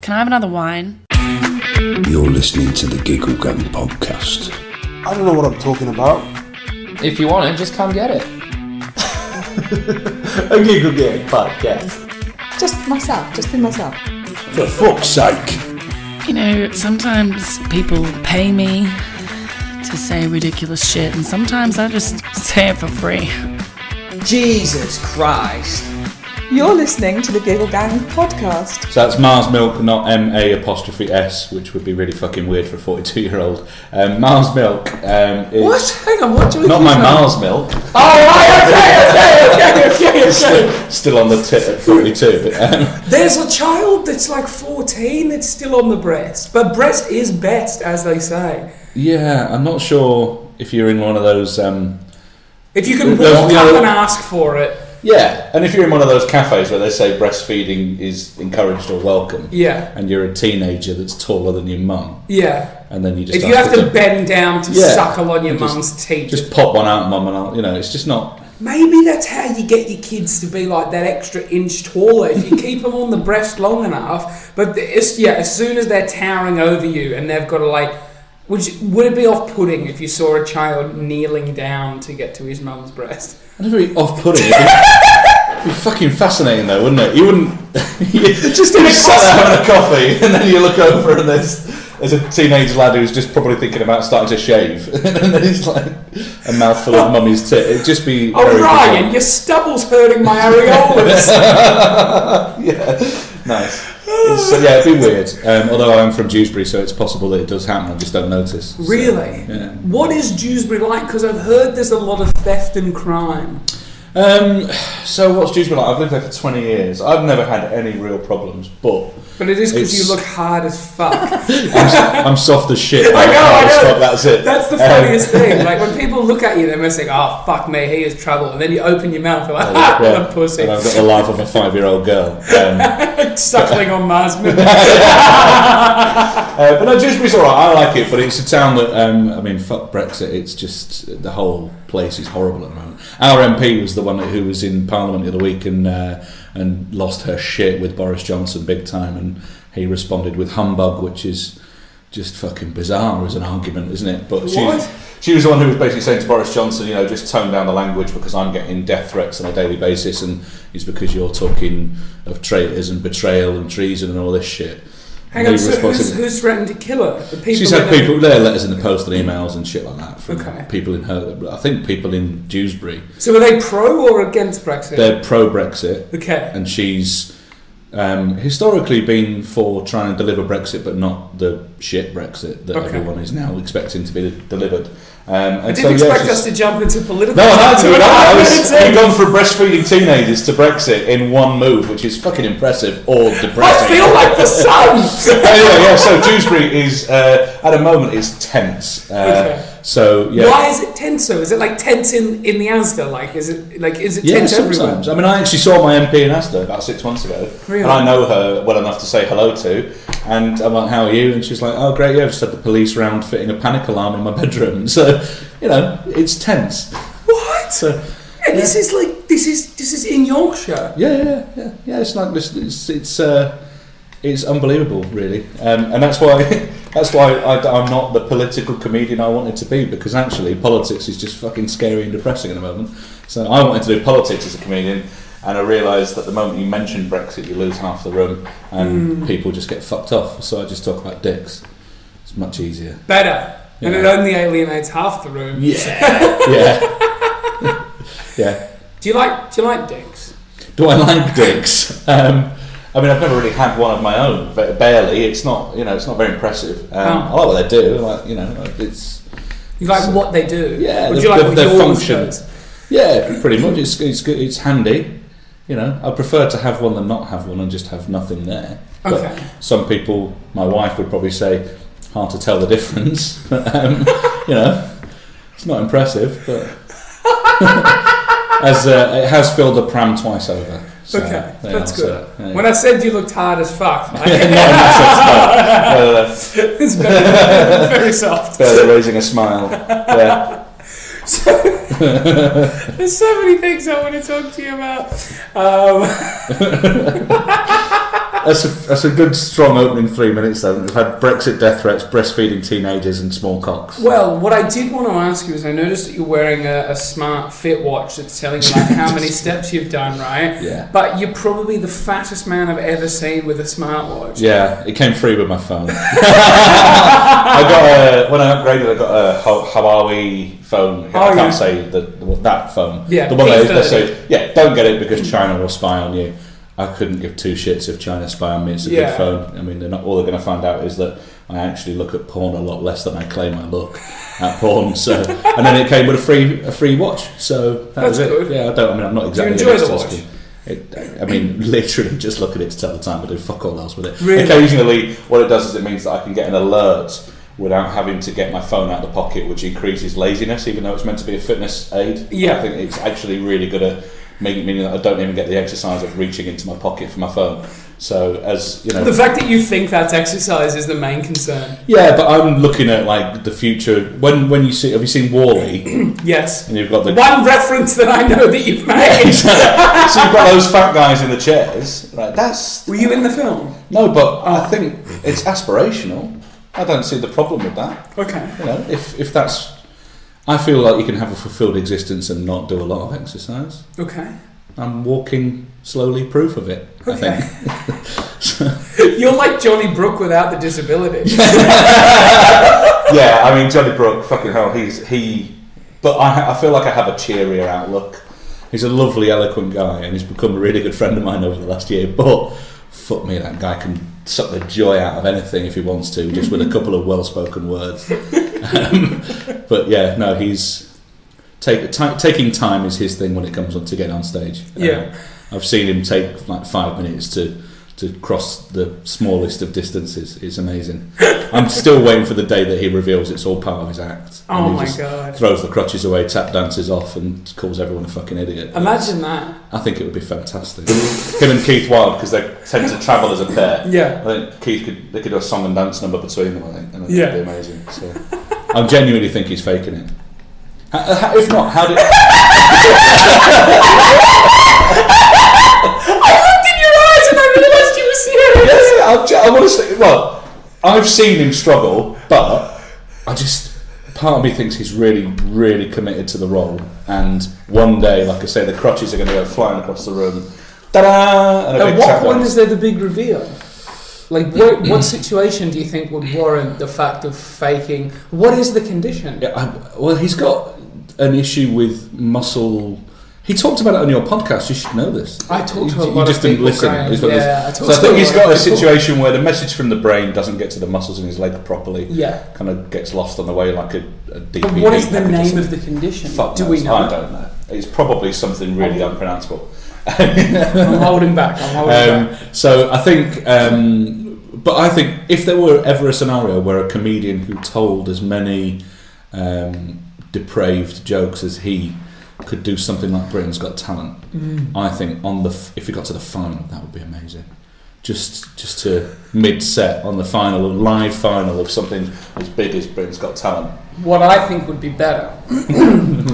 can I have another wine? You're listening to the Giggle Gang podcast. I don't know what I'm talking about. If you want it, just come get it. A Giggle Gang podcast. Just be myself. For fuck's sake. You know, sometimes people pay me to say ridiculous shit, and sometimes I just say it for free. Jesus Christ. You're listening to the Giggle Gang podcast. So that's Mars Milk, not M-A-apostrophe-S, which would be really fucking weird for a 42-year-old. Mars Milk is... What? Hang on, what do you Not my Mars Milk. Oh, right, okay. Still on the tit at 42. But, There's a child that's like 14 that's still on the breast. But breast is best, as they say. yeah, I'm not sure if you're in one of those... If you can walk up and ask for it. Yeah, and if you're in one of those cafes where they say breastfeeding is encouraged or welcome, Yeah. and you're a teenager that's taller than your mum, Yeah. and then you just If you have to bend down to suckle on your just- mum's teeth. just pop one out, mum, and it's just not... Maybe that's how you get your kids to be like that extra inch taller. If you keep them on the breast long enough. But as soon as they're towering over you and they've got to like... Would it be off-putting if you saw a child kneeling down to get to his mum's breast? I'd never be off-putting. It'd be fucking fascinating though, wouldn't it? You wouldn't... Just in a sat there having a coffee and then you look over and there's a teenage lad who's just probably thinking about starting to shave and then he's like a mouthful of mummy's tit. It'd just be Oh, Ryan, your stubble's hurting my areolas. Yeah, nice. It'd be weird. Although I'm from Dewsbury, so it's possible that it does happen. I just don't notice. So, Really? yeah. What is Dewsbury like? Because I've heard there's a lot of theft and crime. So what's Dewsbury like? I've lived there for 20 years. I've never had any real problems, but But it is because you look hard as fuck. I'm soft as shit. I know. Fuck, that's it. That's the funniest thing. Like when people look at you, they're must think, "Oh fuck me, he is trouble," and then you open your mouth, you're like, "Ah, yeah. what a pussy." And I've got the laugh of a 5-year-old girl. Suckling on Mars Milk. But no, Dewsbury's alright. I like it, but it's a town that fuck Brexit. It's just the whole place is horrible at the moment. Our MP was the one who was in Parliament the other week and lost her shit with Boris Johnson big time, and he responded with humbug, which is just fucking bizarre as an argument, isn't it? But she was the one who was basically saying to Boris Johnson, just tone down the language because I'm getting death threats on a daily basis, and it's because you're talking of traitors and betrayal and treason and all this shit. Hang on, so who's threatened to kill her? The people She's had their letters in the post and emails and shit like that from Okay. people in her. I think people in Dewsbury. So are they pro or against Brexit? They're pro-Brexit. Okay. And she's historically been for trying to deliver Brexit, but not the shit Brexit that everyone is now expecting to be delivered. I didn't expect us to jump into political. No, we've gone from breastfeeding teenagers to Brexit in one move, which is fucking impressive or depressing. I feel like the sun. Anyway, so Dewsbury is at the moment is tense. Okay. So yeah. Why is it tense? So is it like tense in the Asda? Is it tense everywhere? Sometimes. I mean, I actually saw my MP in Asda about 6 months ago, Really? and I know her well enough to say hello to. And I'm like, "How are you?" And she's like, "Oh, great. Yeah, I've just had the police round fitting a panic alarm in my bedroom." So, it's tense. What? So, and this is in Yorkshire. Yeah. It's like this. It's unbelievable, really, and that's why I'm not the political comedian I wanted to be, because actually politics is just fucking scary and depressing at the moment. So I wanted to do politics as a comedian, and I realised that the moment you mention Brexit, you lose half the room, and people just get fucked off. So I just talk about dicks. It's much easier. Better, and it only alienates half the room. Yeah. Do you like dicks? Do I like dicks? I mean, I've never really had one of my own, barely. It's not, it's not very impressive. I like what they do. It's. You like what they do? Yeah, Or do you like what their yours function. does? Yeah, pretty much. It's good. It's handy. I prefer to have one than not have one and just have nothing there. Okay. But some people, my wife would probably say, hard to tell the difference. But, it's not impressive, but as it has filled the pram twice over. So, Okay, that's good. So, yeah. When I said you looked hard as fuck, No, no. it's very soft. Barely raising a smile. Yeah. There's so many things I want to talk to you about. That's a good, strong opening 3 minutes, though. We've had Brexit death threats, breastfeeding teenagers, and small cocks. Well, what I did want to ask you is, I noticed that you're wearing a smart fit watch that's telling you like how many steps you've done, right? Yeah. But you're probably the fattest man I've ever seen with a smartwatch. Yeah, it came free with my phone. When I upgraded, I got a Huawei phone. I can't say that phone. Yeah, the one they say, don't get it because China will spy on you. I couldn't give two shits if China spy on me. It's a good phone. I mean, all they're going to find out is that I actually look at porn a lot less than I claim I look at porn. So, and then it came with a free watch. So that's it. Good. Yeah, I'm not exactly. Do you enjoy the watch? Literally just look at it to tell the time. I do fuck all else with it. Really? Occasionally, what it does is it means that I can get an alert without having to get my phone out of the pocket, which increases laziness, even though it's meant to be a fitness aid. Yeah. I think it's actually really good at meaning that I don't even get the exercise of reaching into my pocket for my phone. So, as you know, the fact that you think that's exercise is the main concern. Yeah, but I'm looking at like the future. When you see, have you seen WALL-E? Yes. And you've got the one reference that I know that you've made. So you've got those fat guys in the chairs. Right? Were you in the film? No, but I think it's aspirational. I don't see the problem with that. Okay. You know, if that's, I feel like you can have a fulfilled existence and not do a lot of exercise. Okay. I'm walking slowly proof of it. Okay. I think. You're like Johnny Brooke without the disability. Yeah, I mean Johnny Brooke, fucking hell, but I feel like I have a cheerier outlook. He's a lovely, eloquent guy, and he's become a really good friend of mine over the last year. But fuck me, that guy can suck the joy out of anything if he wants to, just with a couple of well-spoken words. But yeah, no, he's taking time is his thing when it comes to getting on stage. Yeah, I've seen him take like 5 minutes to cross the smallest of distances. It's amazing. I'm still waiting for the day that he reveals it's all part of his act. Oh my god! Throws the crutches away, tap dances off, and calls everyone a fucking idiot. Imagine that. I think it would be fantastic. Him and Keith Wilde, because they tend to travel as a pair. Yeah. I think Keith could do a song and dance number between them. I think, and yeah, it'd be amazing. So, I genuinely think he's faking it. If not, how did? I looked in your eyes and I realised you were serious. Yeah, I want to say. Well, I've seen him struggle, but part of me thinks he's really, really committed to the role. And one day, like I say, the crutches are going to go flying across the room. Ta-da! And at what point is there the big reveal? Like, what situation do you think would warrant the fact of faking? What is the condition? Yeah, well, he's got an issue with muscle. He talked about it on your podcast. You should know this. I talked to a lot of people. You just didn't listen. Yeah, so I think he's got a situation where the message from the brain doesn't get to the muscles in his leg properly. Yeah. Kind of gets lost on the way like a DPD. But what is the name of the condition? Do we know? I don't know. It's probably something really unpronounceable. I'm holding back. So I think... but I think if there were ever a scenario where a comedian who told as many depraved jokes as he could do something like Britain's Got Talent, I think if we got to the final, that would be amazing. Just to mid-set on the live final of something as big as Britain's Got Talent. What I think would be better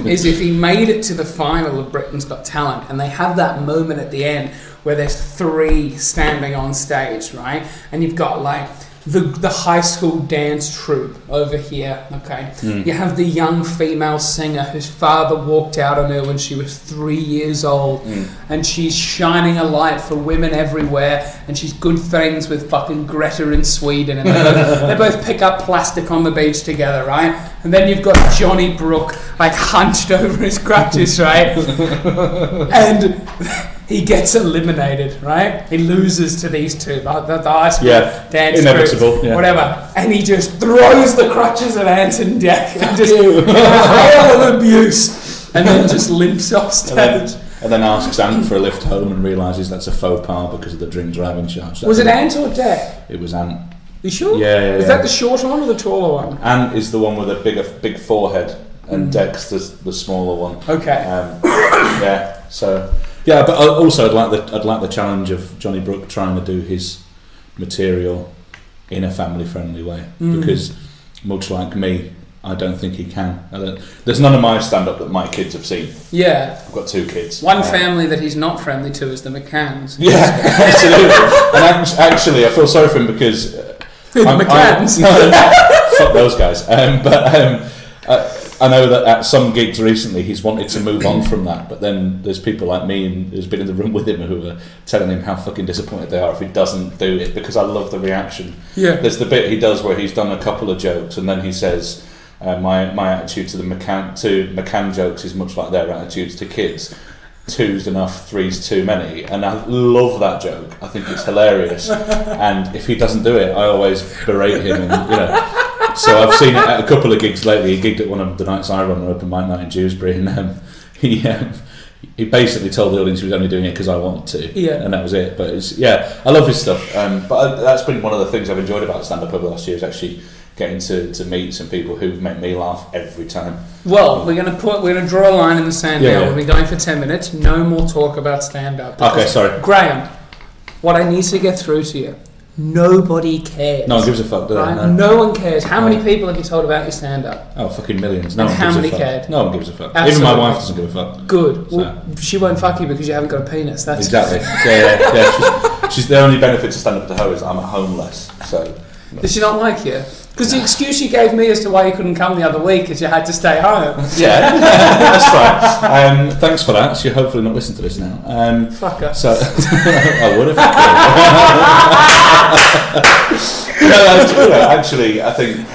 is if he made it to the final of Britain's Got Talent and they have that moment at the end where there's three standing on stage, right? And you've got like the high school dance troupe over here, okay? You have the young female singer whose father walked out on her when she was 3 years old, and she's shining a light for women everywhere, and she's good friends with fucking Greta in Sweden, and they both pick up plastic on the beach together, right? And then you've got Johnny Brooke like hunched over his crutches, right? And he gets eliminated, right? He loses to these two, the high school dance inevitable, whatever. And he just throws the crutches at Anton Deck and just a hail of abuse, and then just limps off stage. And then asks Ant for a lift home and realises that's a faux pas because of the drink driving charge. Was it Ant or Deck? It was Ant. You sure? Yeah. Is that the shorter one or the taller one? Ant is the one with a big forehead, and Deck's the smaller one. Okay. So. Yeah, but also I'd like the challenge of Johnny Brooke trying to do his material in a family-friendly way, because much like me, I don't think he can. There's none of my stand-up that my kids have seen. Yeah. I've got 2 kids. One family that he's not friendly to is the McCanns. Yeah, absolutely. And actually, I feel sorry for him because... The McCanns? Fuck those guys. I know that at some gigs recently he's wanted to move on from that, but then there's people like me and who's been in the room with him who are telling him how fucking disappointed they are if he doesn't do it, because I love the reaction. Yeah. There's the bit he does where he's done a couple of jokes and then he says, my attitude to McCann jokes is much like their attitudes to kids. 2's enough, 3's too many, and I love that joke. I think it's hilarious, and if he doesn't do it, I always berate him, and so I've seen it at a couple of gigs lately. He gigged at one of the nights I run, an open mic night in Dewsbury, and he basically told the audience he was only doing it because I wanted to, and that was it. But I love his stuff, but that's been one of the things I've enjoyed about stand-up over the last year, is actually getting to meet some people who make me laugh every time. Well, we're gonna draw a line in the sand now. We'll be going for 10 minutes. No more talk about stand-up. Okay, sorry, Graham. What I need to get through to you. Nobody cares. No one gives a fuck, do they? Right? No one cares. How many people have you told about your stand-up? Oh, fucking millions. No And one how gives many a fuck. cared? No one gives a fuck. Absolutely. Even my wife doesn't give a fuck. Good. So. Well, she won't fuck you because you haven't got a penis. That's Exactly. Yeah. She's the only benefit to stand up to her is I'm at home less. So. Does she not like you? Because the excuse you gave me as to why you couldn't come the other week is you had to stay home. Yeah, that's right. Thanks for that. She'll hopefully not listen to this now. Fuck her. So I would if I could. No, actually, I think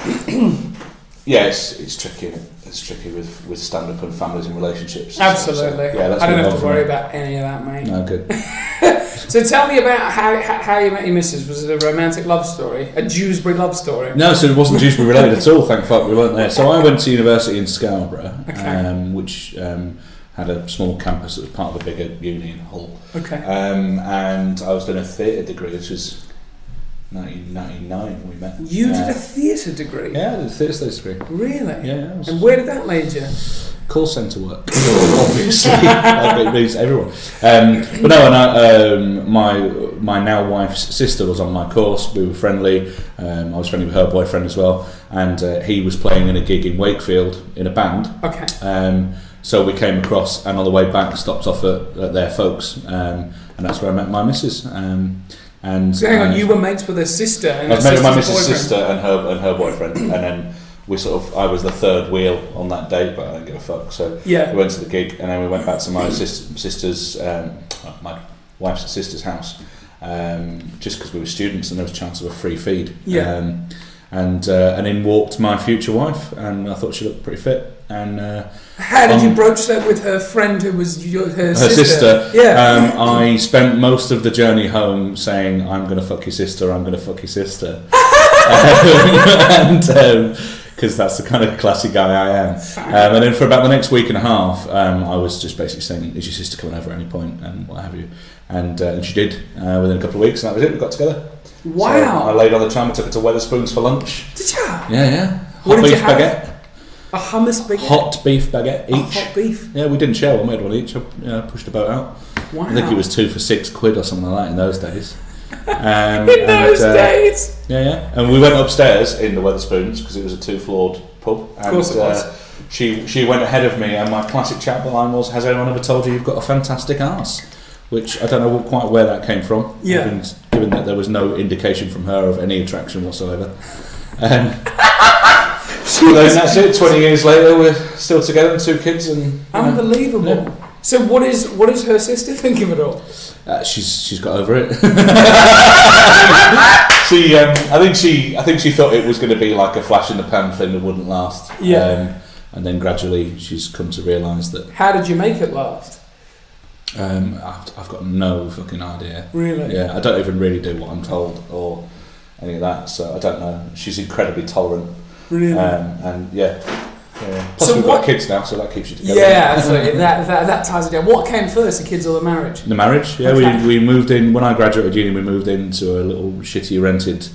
it's tricky. Isn't it? It's tricky with stand-up and families and relationships. Absolutely. So, I don't have to worry about any of that, mate. No, good. So tell me about how you met your missus. Was it a romantic love story? A Dewsbury love story? No, so it wasn't Dewsbury related at all, thank fuck we weren't there. So I went to university in Scarborough, which had a small campus that was part of a bigger uni in Hull. Okay. And I was doing a theatre degree, which was 1999 when we met. You did a theatre degree? Yeah, I did a theatre studies degree. Really? Yeah. And where did that lead you? Call centre work, obviously. It means everyone. But no, and my now wife's sister was on my course. We were friendly. I was friendly with her boyfriend as well, and he was playing in a gig in Wakefield in a band. Okay. So we came across, and on the way back, stopped off at their folks, and that's where I met my missus. So hang on, you were mates with her sister. And I was married with my missus' sister and her boyfriend, and then I was the third wheel on that date, but I didn't give a fuck. So we went to the gig, and then we went back to my sister's, my wife's sister's house, just because we were students and there was a chance of a free feed. And in walked my future wife, and I thought she looked pretty fit. And how did you broach that with her friend who was her sister? Yeah. I spent most of the journey home saying, "I'm going to fuck your sister. I'm going to fuck your sister," and because that's the kind of classy guy I am. And then for about the next week and a half, I was just basically saying, "Is your sister coming over at any point?" and what have you. And she did within a couple of weeks, and that was it. We got together. Wow! So I laid on the tram. I took her to Wetherspoons for lunch. Did you? Yeah. What did you have? Baguette. A hummus baguette? Hot beef baguette each. Hot beef? Yeah, we didn't share one, we had one each. I pushed the boat out. Wow. I think it was 2 for £6 or something like that in those days. In those days? Yeah. And we went upstairs in the Wetherspoons because it was a 2-floored pub. And, of course it was. She went ahead of me, and my classic chat line was, "Has anyone ever told you you've got a fantastic arse?" Which I don't know quite where that came from. Yeah. Given that there was no indication from her of any attraction whatsoever. So then that's it. 20 years later, we're still together and 2 kids, and unbelievable. Yeah. So what is her sister think of it all? She's got over it. I think she thought it was going to be like a flash in the pan thing that wouldn't last. Yeah. And then gradually she's come to realise that. How did you make it last? I've got no fucking idea. Really? Yeah, I don't even really do what I'm told or any of that, so I don't know. She's incredibly tolerant. Really? And plus so we've got kids now, so that keeps you together. Yeah, absolutely. that ties it down. What came first, the kids or the marriage? The marriage, yeah. Okay. We moved in, when I graduated uni, we moved into a little shitty rented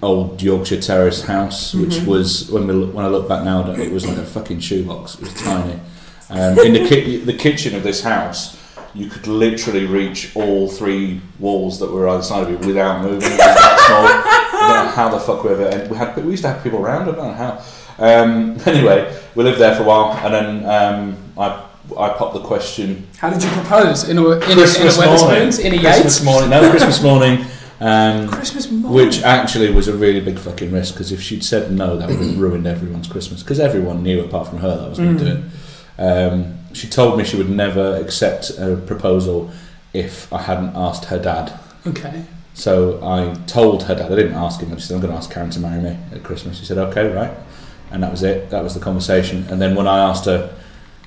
old Yorkshire terrace house, which was, when I look back now, it was like a fucking shoebox. It was tiny. In the kitchen of this house, you could literally reach all 3 walls that were either side of you without moving. It was that small. I don't know how the fuck we ever. And we used to have people around. I don't know how. Anyway, we lived there for a while, and then I popped the question. How did you propose? In a Christmas morning. Wetherspoons? In a Christmas Yates? morning. No, Christmas morning. Christmas morning. Which actually was a really big fucking risk, because if she'd said no, that would have ruined everyone's Christmas, because everyone knew apart from her that I was going to do it. She told me she would never accept a proposal if I hadn't asked her dad. Okay. So I told her dad, I didn't ask him, I just said I'm going to ask Karen to marry me at Christmas. She said okay, right, and that was it. That was the conversation. And then when I asked her,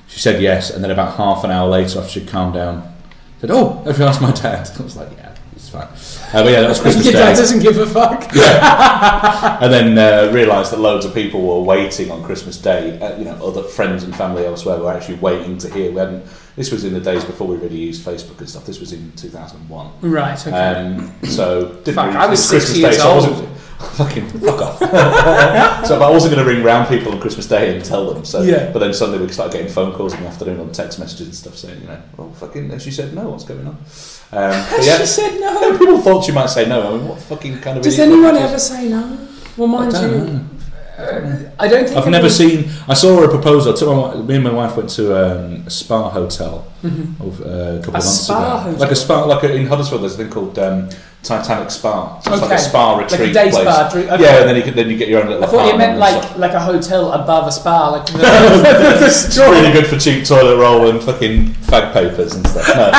she said yes, and then about half an hour later, after she'd calmed down, said, oh, have you asked my dad? I was like, yeah, it's fine. But yeah, that was Christmas Your Day. dad doesn't give a fuck. Yeah. And then realised that loads of people were waiting on Christmas Day. Other friends and family elsewhere were actually waiting to hear. This was in the days before we really used Facebook and stuff. This was in 2001. Right. Okay. So didn't Fuck, really, I was 6 Christmas years Day, so I old. wasn't fucking fuck off. So I wasn't going to ring round people on Christmas Day and tell them. So Yeah. But then suddenly we started getting phone calls in the afternoon on text messages and stuff saying, well, fucking, as she said no, what's going on? She said no. People thought she might say no. I mean, what fucking kind of Does idiot anyone would you- ever say no? Well, mind I don't you, know. I don't think I've never seen. I saw a proposal. Me and my wife went to a spa hotel a couple of months spa ago. hotel? Like a spa, in Huddersfield, there's a thing called Titanic Spa. So it's like Okay. a spa retreat Like a day place. spa, okay. Yeah, and then you get your own little. I thought you apartment meant and stuff. like a hotel above a spa, like It's really good for cheap toilet roll and fucking fag papers and stuff. No.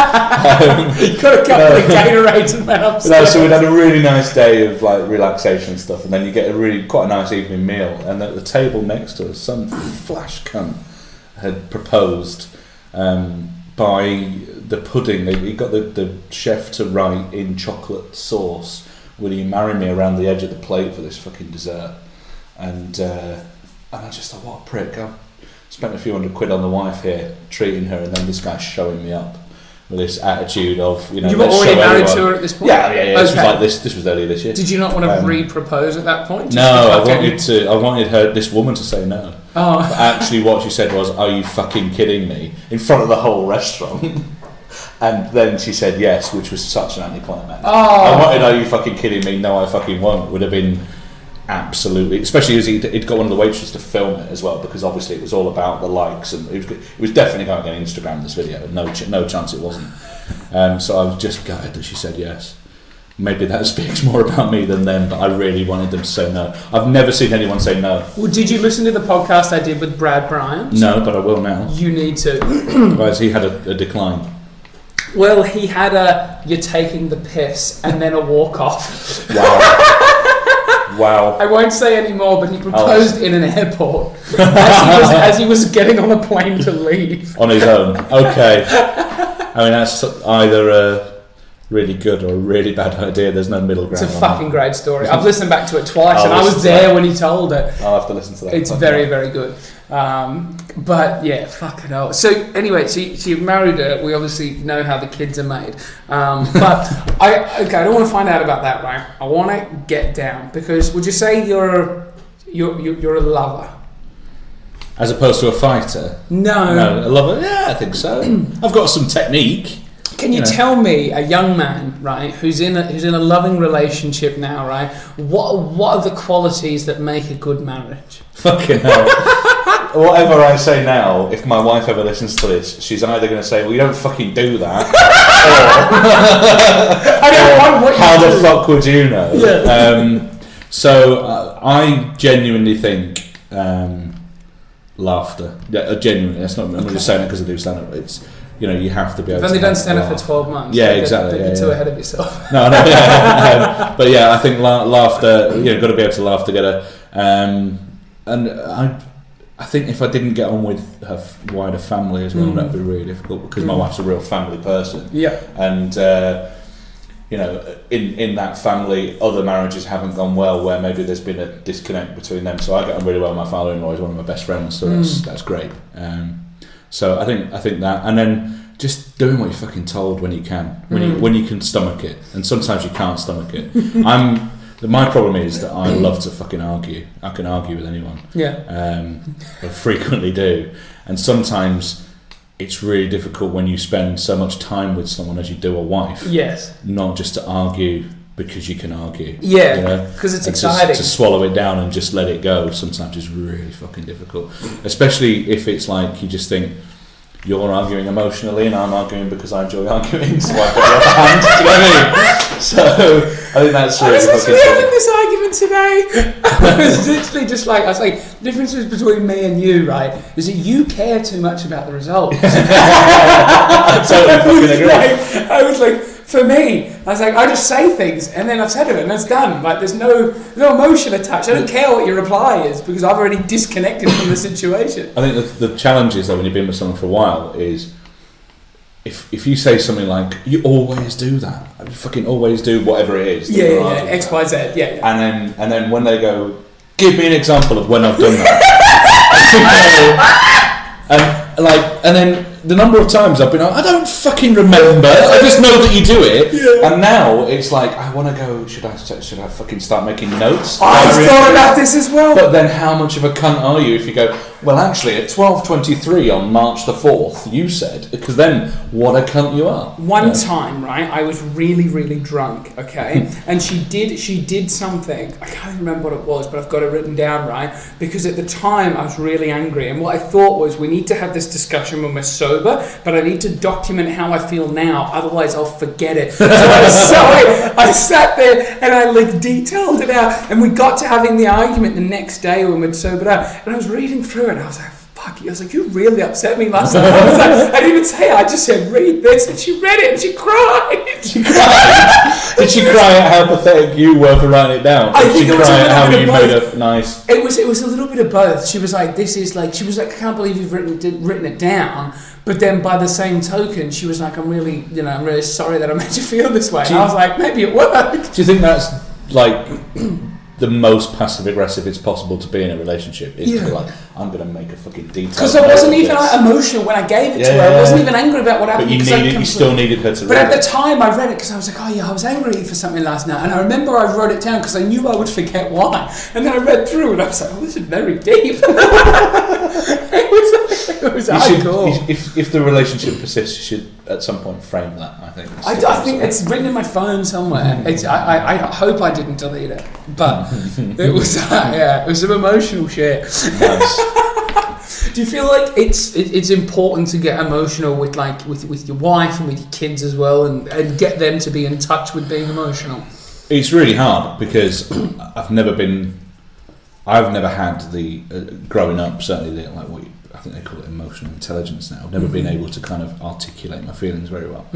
got a couple of Gatorades and went No, upstairs. so we'd had a really nice day of like relaxation and stuff, and then you get quite a nice evening meal. And at the table next to us, some flash cunt had proposed by the pudding. He got the chef to write in chocolate sauce, "Will you marry me?" around the edge of the plate for this fucking dessert. And I just thought, what a prick! I've spent a few $100 on the wife here, treating her, and then this guy's showing me up with this attitude of, You were let's already show married everyone. to her at this point? Yeah. This was Okay. like this was earlier this year. Did you not want to re-propose at that point? No, I wanted this woman to say no. Oh. But actually what she said was, "Are you fucking kidding me?" in front of the whole restaurant. And then she said yes, which was such an anticlimax. Oh. I wanted "Are you fucking kidding me?" "No, I fucking won't" would have been absolutely, especially as he'd got one of the waitresses to film it as well, because obviously it was all about the likes, and it was definitely going to get Instagram, this video. No chance it wasn't. So I was just gutted that she said yes. Maybe that speaks more about me than them, but I really wanted them to say no. I've never seen anyone say no. Well, did you listen to the podcast I did with Brad Bryant? No, but I will now. You need to. Otherwise, he had a decline. Well, he had a "you're taking the piss" and then a walk off. Wow. I won't say any more, but he proposed in an airport as he was getting on a plane to leave. On his own. Okay. I mean, that's either a really good or a really bad idea. There's no middle ground. It's a on fucking great story. I've listened back to it twice, I'll and I was listen to there that. when he told it. I'll have to listen to that. It's very, very good. But yeah, fucking hell. So anyway, so you married her. We obviously know how the kids are made. But I don't want to find out about that, right? I want to get down, because would you say you're a lover? As opposed to a fighter? No. No, a lover? Yeah, I think so. I've got some technique. Can you tell me, a young man, right, who's in a loving relationship now, right? What are the qualities that make a good marriage? Fucking hell. Whatever I say now, if my wife ever listens to this, she's either going to say, "Well, you don't fucking do that," or "How the fuck would you know?" Yeah. So I genuinely think laughter. Yeah, genuinely. That's not. I'm not just saying it because I do stand up. It's, you have to be able. You've only to done stand up for 12 months. Yeah, so exactly. You're too ahead of yourself. No. But yeah, I think laughter. Got to be able to laugh together. And I think if I didn't get on with her wider family as well, that'd be really difficult, because my wife's a real family person. Yeah. And in that family, other marriages haven't gone well, where maybe there's been a disconnect between them. So I get on really well with my father-in-law. He's one of my best friends, so that's great. So I think that, and then just doing what you're fucking told when you can, when you can stomach it, and sometimes you can't stomach it. My problem is that I love to fucking argue. I can argue with anyone. Yeah. I frequently do, and sometimes it's really difficult when you spend so much time with someone as you do a wife. Yes. Not just to argue because you can argue. Yeah, you know? because it's And exciting. To swallow it down and just let it go sometimes is really fucking difficult. Especially if it's like you just think you're arguing emotionally and I'm arguing because I enjoy arguing, so I've got the upper hand. Do you know what I mean? So I think that's I really was fucking literally funny. having this argument today. I was literally just like, I was like, the difference between me and you, right, is that you care too much about the results. I totally fucking agree. I was like, for me, I was like, I just say things and then I've said it and it's done. Like, there's no emotion attached. I don't care what your reply is because I've already disconnected from the situation. I think the challenge is that when you've been with someone for a while is if you say something like you always do that, you fucking always do whatever it is. Yeah, X, Y, Z, yeah. And then when they go, give me an example of when I've done that. And then the number of times I've been like, I don't fucking remember. I just know that you do it. Yeah. And now it's like, I want to go. Should I fucking start making notes? I've thought about this as well. But then, how much of a cunt are you if you go? Well, actually, at 12:23 on March the 4th, you said, because then what a cunt you are. One time, right, I was really, really drunk, okay, and she did something, I can't even remember what it was, but I've got it written down, right, because at the time I was really angry, and what I thought was, we need to have this discussion when we're sober, but I need to document how I feel now, otherwise I'll forget it. So I sat there, and I like detailed it out, and we got to having the argument the next day when we'd sobered up, and I was reading through it, and I was like, fuck you. I was like, you really upset me last night. I was like, I didn't even say it. I just said, read this. And she read it and she cried. Did she cry at how pathetic you were for writing it down? I Did think she it was cry a at how little you bit made of a nice... It was a little bit of both. She was like, this is like, she was like, I can't believe you've written it down. But then by the same token, she was like, I'm really sorry that I made you feel this way. And I was like, maybe it worked. Do you think that's like the most passive aggressive it's possible to be in a relationship? Is to be like, I'm going to make a fucking detail. Because I wasn't even like, emotional when I gave it to her. I wasn't even angry about what happened. But you still needed her to read it. But at the time I read it because I was like, oh yeah, I was angry for something last night. And I remember I wrote it down because I knew I would forget why. And then I read through and I was like, oh, this is very deep. It was hardcore. If the relationship persists, you should at some point frame that, I think. I think it's written in my phone somewhere. I hope I didn't delete it. But it was it was some emotional shit. Nice. Do you feel like it's important to get emotional with your wife and with your kids as well, and get them to be in touch with being emotional? It's really hard because I've never had the growing up, certainly I think they call it emotional intelligence now. I've never been able to kind of articulate my feelings very well.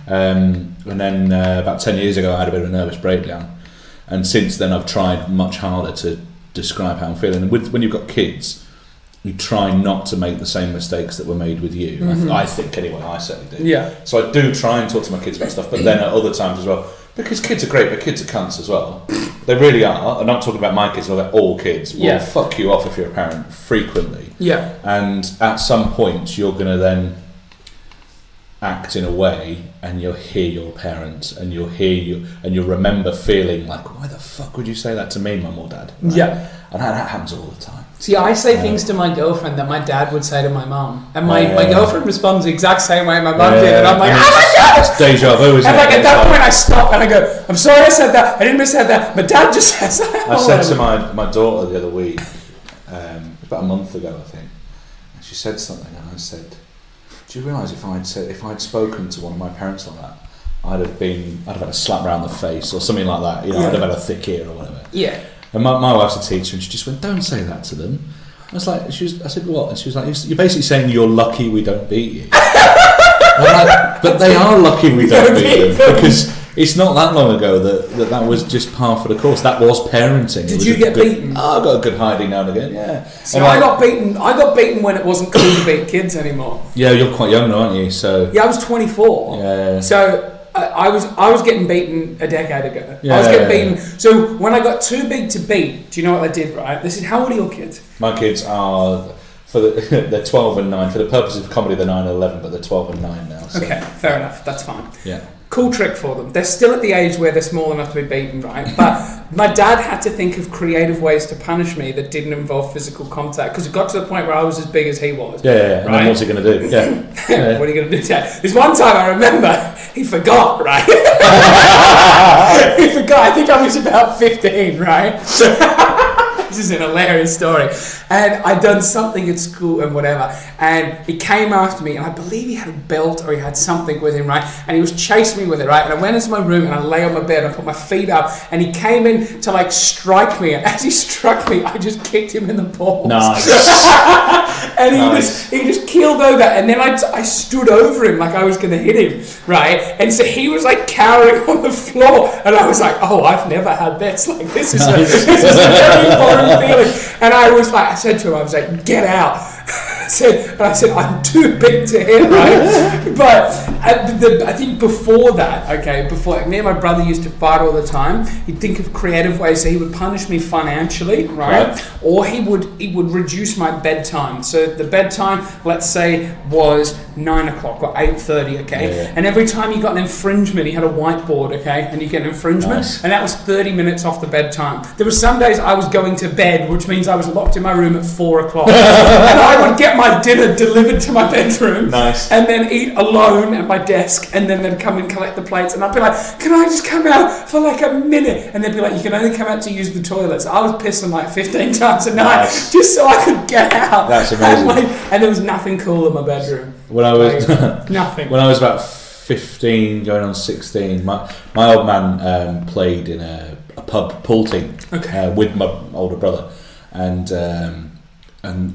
And then about 10 years ago I had a bit of a nervous breakdown, and since then I've tried much harder to describe how I'm feeling. And when you've got kids, you try not to make the same mistakes that were made with you. I think anyway, I certainly do. Yeah. So I do try and talk to my kids about stuff, but then at other times as well, because kids are great, but kids are cunts as well. They really are. I'm not talking about my kids, but about all kids. Will fuck you off if you're a parent frequently. Yeah. And at some point, you're going to then act in a way, and you'll hear your parents, and you'll remember feeling like, why the fuck would you say that to me, mum or dad? Right? Yeah. And that happens all the time. See, I say things to my girlfriend that my dad would say to my mum, and my girlfriend responds the exact same way my mum did, and I'm like, oh my god! It's deja vu, isn't and it? At that point I stop and I go, I'm sorry I said that, I didn't have said that, my dad just says that. I said to my daughter the other week, about a month ago I think, and she said something, and I said, do you realise if I'd spoken to one of my parents like that, I'd have had a slap round the face or something like that, I'd have had a thick ear or whatever. Yeah. And my wife's a teacher, and she just went, don't say that to them. I was like, I said, what? And she was like, you're basically saying you're lucky we don't beat you. I'm like, but they are lucky we don't beat them, because it's not that long ago that was just par for the course. That was parenting. Did you get beaten? I got a good hiding now and again, yeah. So I got beaten when it wasn't cool to beat kids anymore. Yeah, you're quite young now, aren't you? So yeah, I was 24. Yeah. So I was getting beaten a decade ago. I was getting beaten. So when I got too big to beat, do you know what I did, right? They said, how old are your kids? My kids are, they're 12 and 9. For the purposes of comedy, they're 9 and 11, but they're 12 and 9 now. So. Okay, fair enough. That's fine. Yeah. Cool trick for them. They're still at the age where they're small enough to be beaten, right? But my dad had to think of creative ways to punish me that didn't involve physical contact, because it got to the point where I was as big as he was. Yeah. Right? And then what's he going to do? Yeah. What are you going to do, Dad? This one time I remember, he forgot, right? He forgot. I think I was about 15, right? This is an hilarious story. And I'd done something at school and whatever, and he came after me, and I believe he had a belt or he had something with him, right? And he was chasing me with it, right? And I went into my room and I lay on my bed and I put my feet up, and he came in to like strike me, and as he struck me, I just kicked him in the balls. Nice. And he just keeled over, and then I stood over him like I was going to hit him, right? And so he was like cowering on the floor, and I was like, oh, I've never had this. Like, this is a very foreign feeling. And I said to him, I was like, get out. I said, I'm too big to hit, right? But I think before that, me and my brother used to fight all the time. He'd think of creative ways, so he would punish me financially, right? Or he would reduce my bedtime. So the bedtime, let's say, was 9 o'clock or 8:30, okay? Yeah. And every time you got an infringement, he had a whiteboard, okay? And you get an infringement, and that was 30 minutes off the bedtime. There were some days I was going to bed, which means I was locked in my room at 4 o'clock. And I would get my dinner delivered to my bedroom, and then eat alone at my desk, and then they'd come and collect the plates, and I'd be like, can I just come out for like a minute? And they'd be like, you can only come out to use the toilets. I was pissing like 15 times a night just so I could get out. That's amazing. And there was nothing cool in my bedroom. When I was nothing. When I was about 15, going on 16, my old man played in a pub pool team with my older brother, and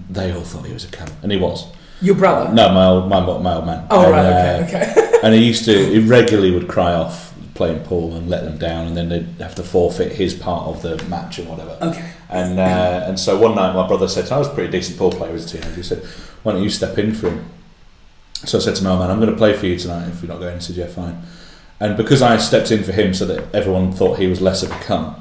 they all thought he was a cunt, and he was. Your brother? No, my old man. Oh, and, okay. And he regularly would cry off playing pool and let them down, and then they'd have to forfeit his part of the match and whatever. Okay. And so one night my brother said, I was a pretty decent pool player as a teenager, he said, why don't you step in for him? So I said to my old man, I'm going to play for you tonight if you're not going. He said, yeah, fine. And because I stepped in for him so that everyone thought he was less of a cunt,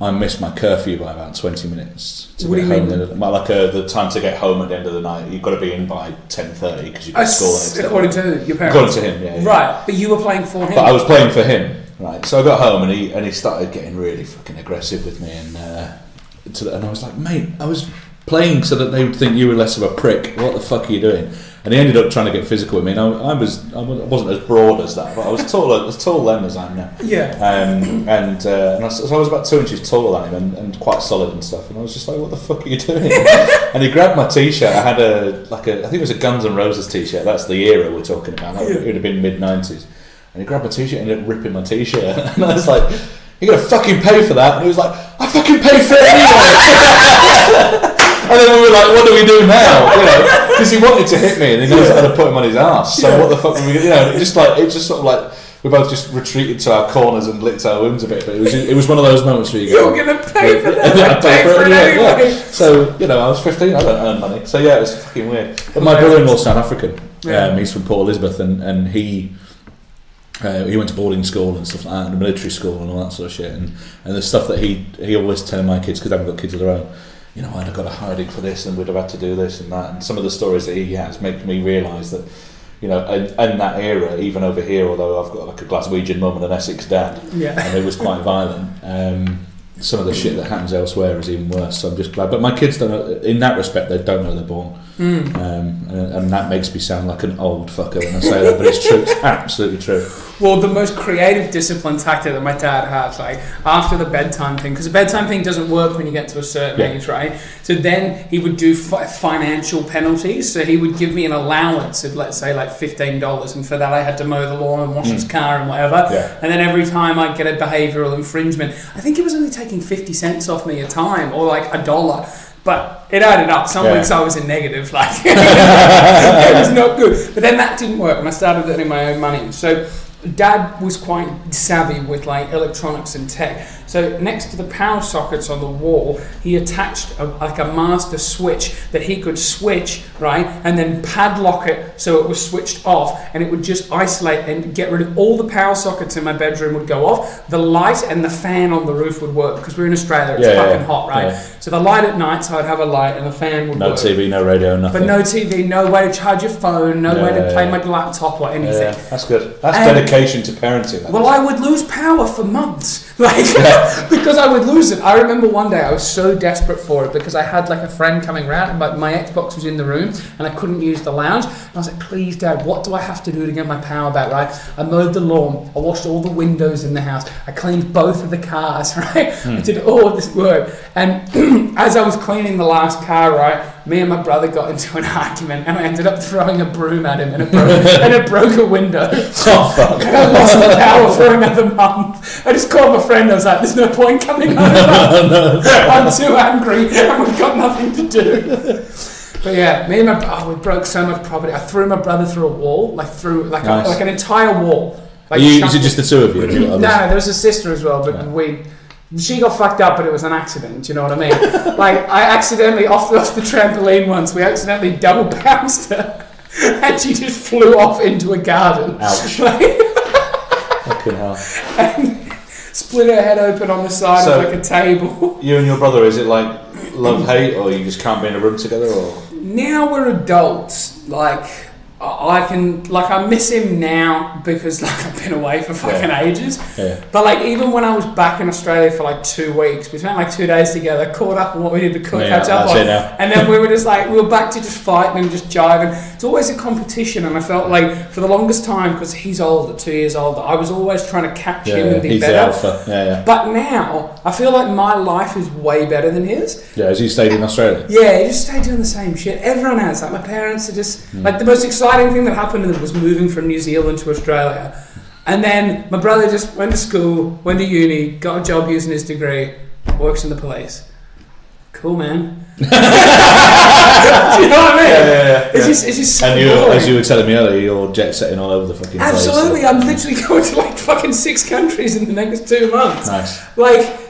I missed my curfew by about 20 minutes to get home. The time to get home at the end of the night, you've got to be in by 10:30 because you've got school. According to your parents? According to him, yeah. Right, but you were playing for him? But I was playing for him, right. So I got home and he started getting really fucking aggressive with me, and I was like, mate, I was playing so that they would think you were less of a prick. What the fuck are you doing? And he ended up trying to get physical with me. And I wasn't as broad as that, but I was tall then as I am now. Yeah. So I was about 2 inches taller than him and quite solid and stuff. And I was just like, what the fuck are you doing? And he grabbed my t-shirt. I had I think it was a Guns N' Roses t-shirt. That's the era we're talking about. It would have been mid-90s. And he grabbed my t-shirt and ended up ripping my t-shirt. And I was like, you're going to fucking pay for that? And he was like, I fucking pay for it anyway. And then we were like, what do we do now? Because he wanted to hit me and he knows how to put him on his arse. So what the fuck were we going to do? It just sort of like, we both just retreated to our corners and licked our wounds a bit. But it was one of those moments where you go, you're going to pay for that? I pay for it anyway. Yeah. So, I was 15, I don't earn money. So yeah, it was fucking weird. But my brother-in-law's South African. He's from Port Elizabeth, and he went to boarding school and stuff like that, and military school and all that sort of shit. And the stuff that he always telling my kids, because they haven't got kids of their own, I'd have got a hiding for this and we'd have had to do this and that. And some of the stories that he has make me realise that, in that era, even over here, although I've got like a Glaswegian mum and an Essex dad, and it was quite violent, some of the shit that happens elsewhere is even worse. So I'm just glad. But my kids don't, in that respect, they don't know they're born. And that makes me sound like an old fucker when I say that, but it's true. It's absolutely true. Well, the most creative discipline tactic that my dad had, like after the bedtime thing, because the bedtime thing doesn't work when you get to a certain age, right? So then he would do financial penalties. So he would give me an allowance of, let's say, like $15, and for that I had to mow the lawn and wash his car and whatever. And then every time I'd get a behavioural infringement, I think he was only taking 50 cents off me a time, or like $1. But it added up. Some weeks I was in negative, like it was not good. But then that didn't work, and I started earning my own money. So Dad was quite savvy with like electronics and tech. So next to the power sockets on the wall, he attached a master switch that he could switch, right, and then padlock it so it was switched off, and it would just isolate and get rid of all the power sockets in my bedroom would go off. The light and the fan on the roof would work because we're in Australia. It's fucking hot, right? Yeah. So the light at night, so I'd have a light, and the fan would work. No TV, no radio, nothing. But no TV, no way to charge your phone, no way to play my laptop or anything. Yeah, that's good. That's dedication to parenting. Well, I would lose power for months, because I would lose it. I remember one day I was so desperate for it because I had like a friend coming round, and my Xbox was in the room, and I couldn't use the lounge. And I was like, please, Dad, what do I have to do to get my power back? Right? I mowed the lawn, I washed all the windows in the house, I cleaned both of the cars. Right? I did all of this work, and as I was cleaning the last car, right, me and my brother got into an argument, and I ended up throwing a broom at him, and it broke a window. Oh, fuck. And I lost the power for another month. I just called my friend. I was like, "There's no point coming home. I'm too angry, and we've got nothing to do." But yeah, me and we broke so much property. I threw my brother through a wall, like an entire wall. Like is it just the two of you? No, there was a sister as well, but she got fucked up, but it was an accident. You know what I mean? Like I accidentally off the trampoline once. We accidentally double bounced her, and she just flew off into a garden. Ouch! Fucking hell! And split her head open on the side of like a table. You and your brother, is it like love-hate, or you just can't be in a room together, or? Now we're adults, I miss him now because I've been away for fucking ages. Yeah. But even when I was back in Australia for 2 weeks, we spent 2 days together, caught up on what we did to catch up on, and then we were just we were back to just fighting and just jiving. It's always a competition, and I felt for the longest time, because he's older, 2 years older, I was always trying to catch him and be better. He's the alpha. But now I feel like my life is way better than his. Yeah, has he stayed in Australia? Yeah, he just stayed doing the same shit. Everyone has. My parents are just the most exciting thing that happened to them was moving from New Zealand to Australia. And then my brother just went to school, went to uni, got a job using his degree, works in the police. Cool, man. Do you know what I mean? Yeah. It's just so and boring. as you were telling me earlier, you're jet setting all over the fucking place. Absolutely, I'm literally going to fucking 6 countries in the next 2 months. Nice.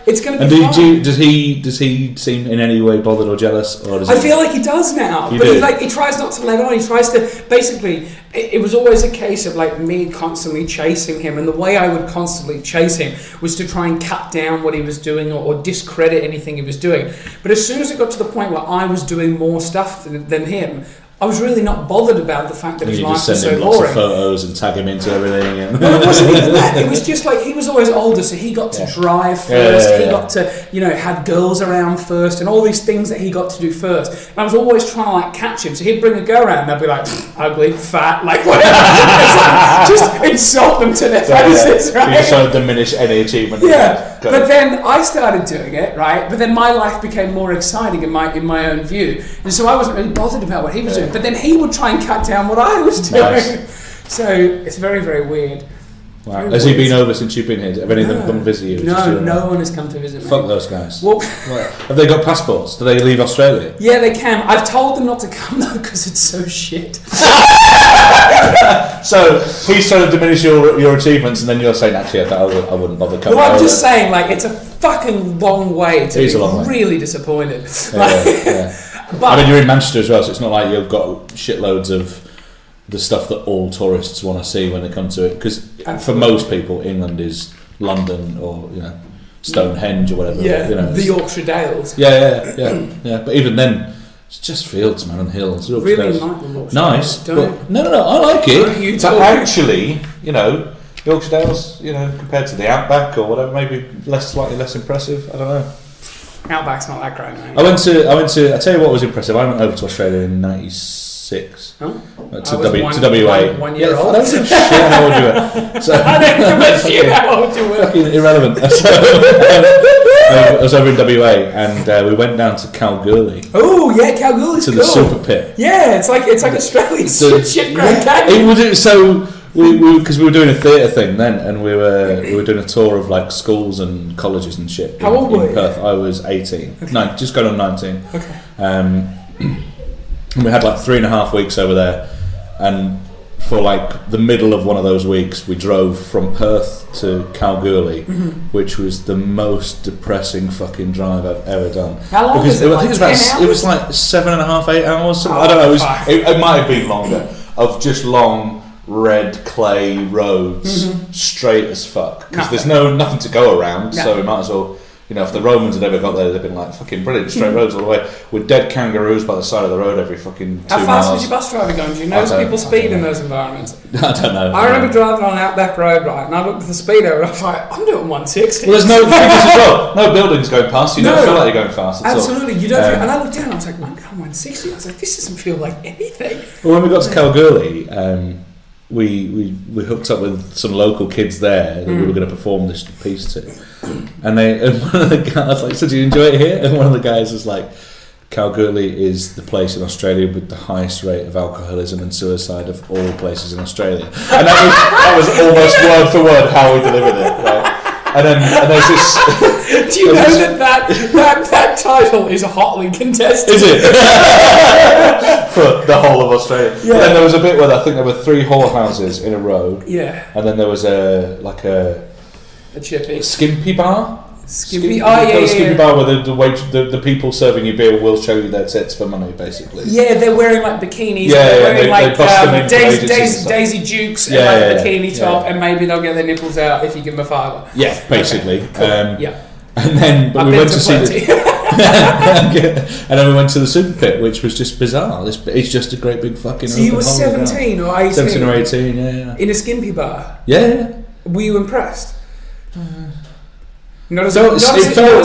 It's going to be fun. Does he seem in any way bothered or jealous? Or I feel like he does now. He tries not to let on. He tries to, basically, it was always a case of me constantly chasing him, and the way I would constantly chase him was to try and cut down what he was doing or discredit anything he was doing. But as soon as it got to the point where I was doing more stuff than him, I was really not bothered about the fact that his life was so boring. You just send him lots of photos and tag him into everything. Well, it wasn't even that. It was just he was always older, so he got to drive first. He got to, have girls around first, and all these things that he got to do first. And I was always trying to catch him. So he'd bring a girl around, and I'd be like, ugly, fat, whatever. Just insult them to their faces, right? You just trying to diminish any achievement. Yeah. But then I started doing it, right? But then my life became more exciting in my own view, and so I wasn't really bothered about what he was doing. But then he would try and cut down what I was doing. Nice. So it's very, very weird. Wow. Has he been over since you've been here? Have any of them come visit you? No one has come to visit me. Fuck those guys. Well, have they got passports? Do they leave Australia? Yeah, they can. I've told them not to come though because it's so shit. So he's trying to diminish your achievements, and then you're saying, actually, I wouldn't bother coming. Well, I'm just saying, it's a fucking long way to be really disappointed. But you're in Manchester as well, so it's not like you've got shitloads of the stuff that all tourists want to see when they come to it. Because for most people, England is London or Stonehenge or whatever. Yeah, the Yorkshire Dales. Yeah. But even then, it's just fields, man, and hills. Really like the Yorkshire nice. Dales. No, I like it. But actually, Yorkshire Dales, compared to the Outback or whatever, maybe slightly less impressive. I don't know. Outback's not that great, mate. I went to. I tell you what was impressive. I went over to Australia in '96. Huh? To WA. 1 year old. I don't give a shit how old you were. So, I don't give a shit how old you were. Fucking irrelevant. So, I was over in WA, and we went down to Kalgoorlie. Oh yeah, Kalgoorlie's to cool. the Super Pit. Yeah, it's like Australian shit Grand Canyon. It was so. Because we were doing a theatre thing then, and we were doing a tour of schools and colleges and shit. How old were you? Perth. I was 18. Okay. No, just going on 19. Okay. And we had 3.5 weeks over there, and for like the middle of one of those weeks, we drove from Perth to Kalgoorlie, which was the most depressing fucking drive I've ever done. How long was it? I think it was like 7.5, 8 hours. I don't know. It might have been longer. Of just long red clay roads, straight as fuck. Because there's nothing to go around, so we might as well. You know, if the Romans had ever got there, they'd have been like, fucking brilliant, straight roads all the way, with dead kangaroos by the side of the road every fucking 2 miles. How fast was your bus driver going? Do you notice people speed in those environments? I don't know. I remember driving on an outback road, right, and I looked at the speedo and I was like, I'm doing 160. Well, there's no figures as well. No buildings going past. You don't feel like you're going fast at all. Absolutely, you don't feel, and I looked down and I was like, I'm going 160. I was like, this doesn't feel like anything. Well, when we got to Kalgoorlie, we hooked up with some local kids there that we were going to perform this piece to, and one of the guys like, so do you enjoy it here? And one of the guys was like, Kalgoorlie is the place in Australia with the highest rate of alcoholism and suicide of all places in Australia, and that was almost word for word how we delivered it, right? And there's this. Do you know that title is hotly contested? Is it? For the whole of Australia. Yeah. And then there was a bit where I think there were 3 whorehouses in a row. Yeah. And then there was a chippy. Skimpy bar. Skimpy bar where the people serving you beer will show you their tits for money, basically. Yeah, they're wearing like bikinis. Yeah, they're wearing they bust them in Daisy Dukes and like a bikini top, and maybe they'll get their nipples out if you give them a $5. Yeah, basically. Okay. Cool. And then we went to see and then we went to the super pit, which was just bizarre. It's just a great big fucking. So you were 17 or 18? 17 or 18, yeah. In a skimpy bar? Yeah. Were you impressed? Not as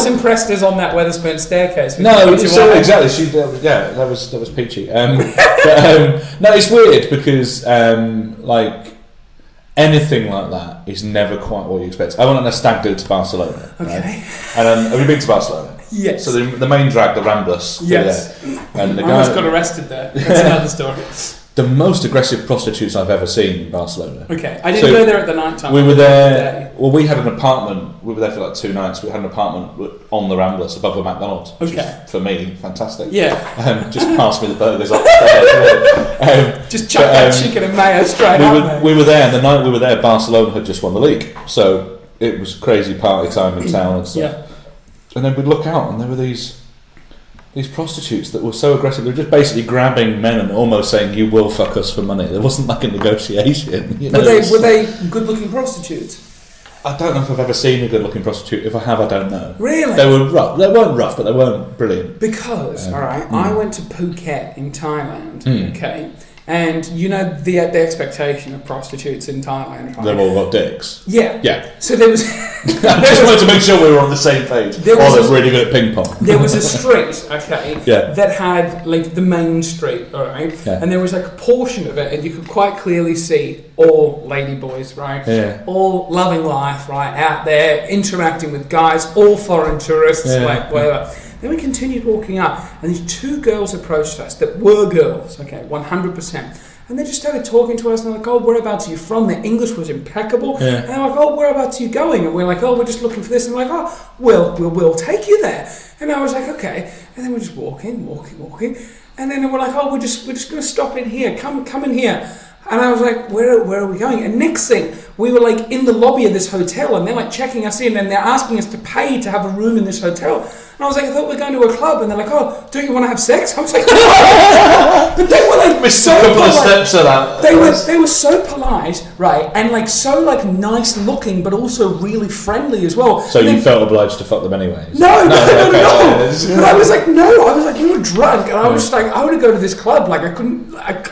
impressed as on that Wetherspoon staircase. No, exactly. That was peachy. No, it's weird because like anything like that is never quite what you expect. I went on a stag do to Barcelona. Okay. Right? And have you been to Barcelona? Yes. So the main drag, the Ramblas. Yes. There. And the I guy almost got arrested there. That's another story. The most aggressive prostitutes I've ever seen in Barcelona. Okay, I didn't go there at the night time. We were there. Well, we had an apartment. We were there for like 2 nights. We had an apartment on the Ramblas above a McDonald's. Which is, for me, fantastic. Yeah. Just pass me the burgers upstairs. Just chuck that chicken and mayo straight up. We were there, and the night we were there, Barcelona had just won the league, so it was crazy party time in town and stuff. Yeah. And then we'd look out, and there were these prostitutes that were so aggressive. They were just basically grabbing men and almost saying, "You will fuck us for money." There wasn't like a negotiation. You know? Were they good-looking prostitutes? I don't know if I've ever seen a good-looking prostitute. If I have, I don't know. Really? They were rough. They weren't rough, but they weren't brilliant. Because, I went to Phuket in Thailand. Okay. And you know the expectation of prostitutes in Thailand, right? They've all got dicks. Yeah. Yeah. So there was... I just wanted to make sure we were on the same page. They're really good at ping pong. There was a street, okay, yeah, that had like the main street, alright? Yeah. And there was like a portion of it and you could quite clearly see all ladyboys, right? Yeah. All loving life, right? Out there, interacting with guys, all foreign tourists, like whatever. Then we continued walking up, and these 2 girls approached us that were girls, okay, 100%. And they just started talking to us, and they're like, "Oh, whereabouts are you from?" Their English was impeccable. Yeah. And they're like, "Oh, whereabouts are you going?" And we're like, "Oh, we're just looking for this." And they're like, "Oh, we'll take you there." And I was like, "Okay." And then we're just walking. And then we're like, "Oh, we're just going to stop in here. Come in here." And I was like, where are we going? And next thing, we were like in the lobby of this hotel, and they're like checking us in, and they're asking us to pay to have a room in this hotel. And I was like, I thought we were going to a club. And they're like, "Oh, don't you want to have sex?" I was like, no. But they were like so polite. Steps of that. They were so polite, right? And like so like nice looking, but also really friendly as well. So you felt obliged to fuck them anyway? No. But I was like, no. I was like, you were drunk. And I was just like, I want to go to this club. Like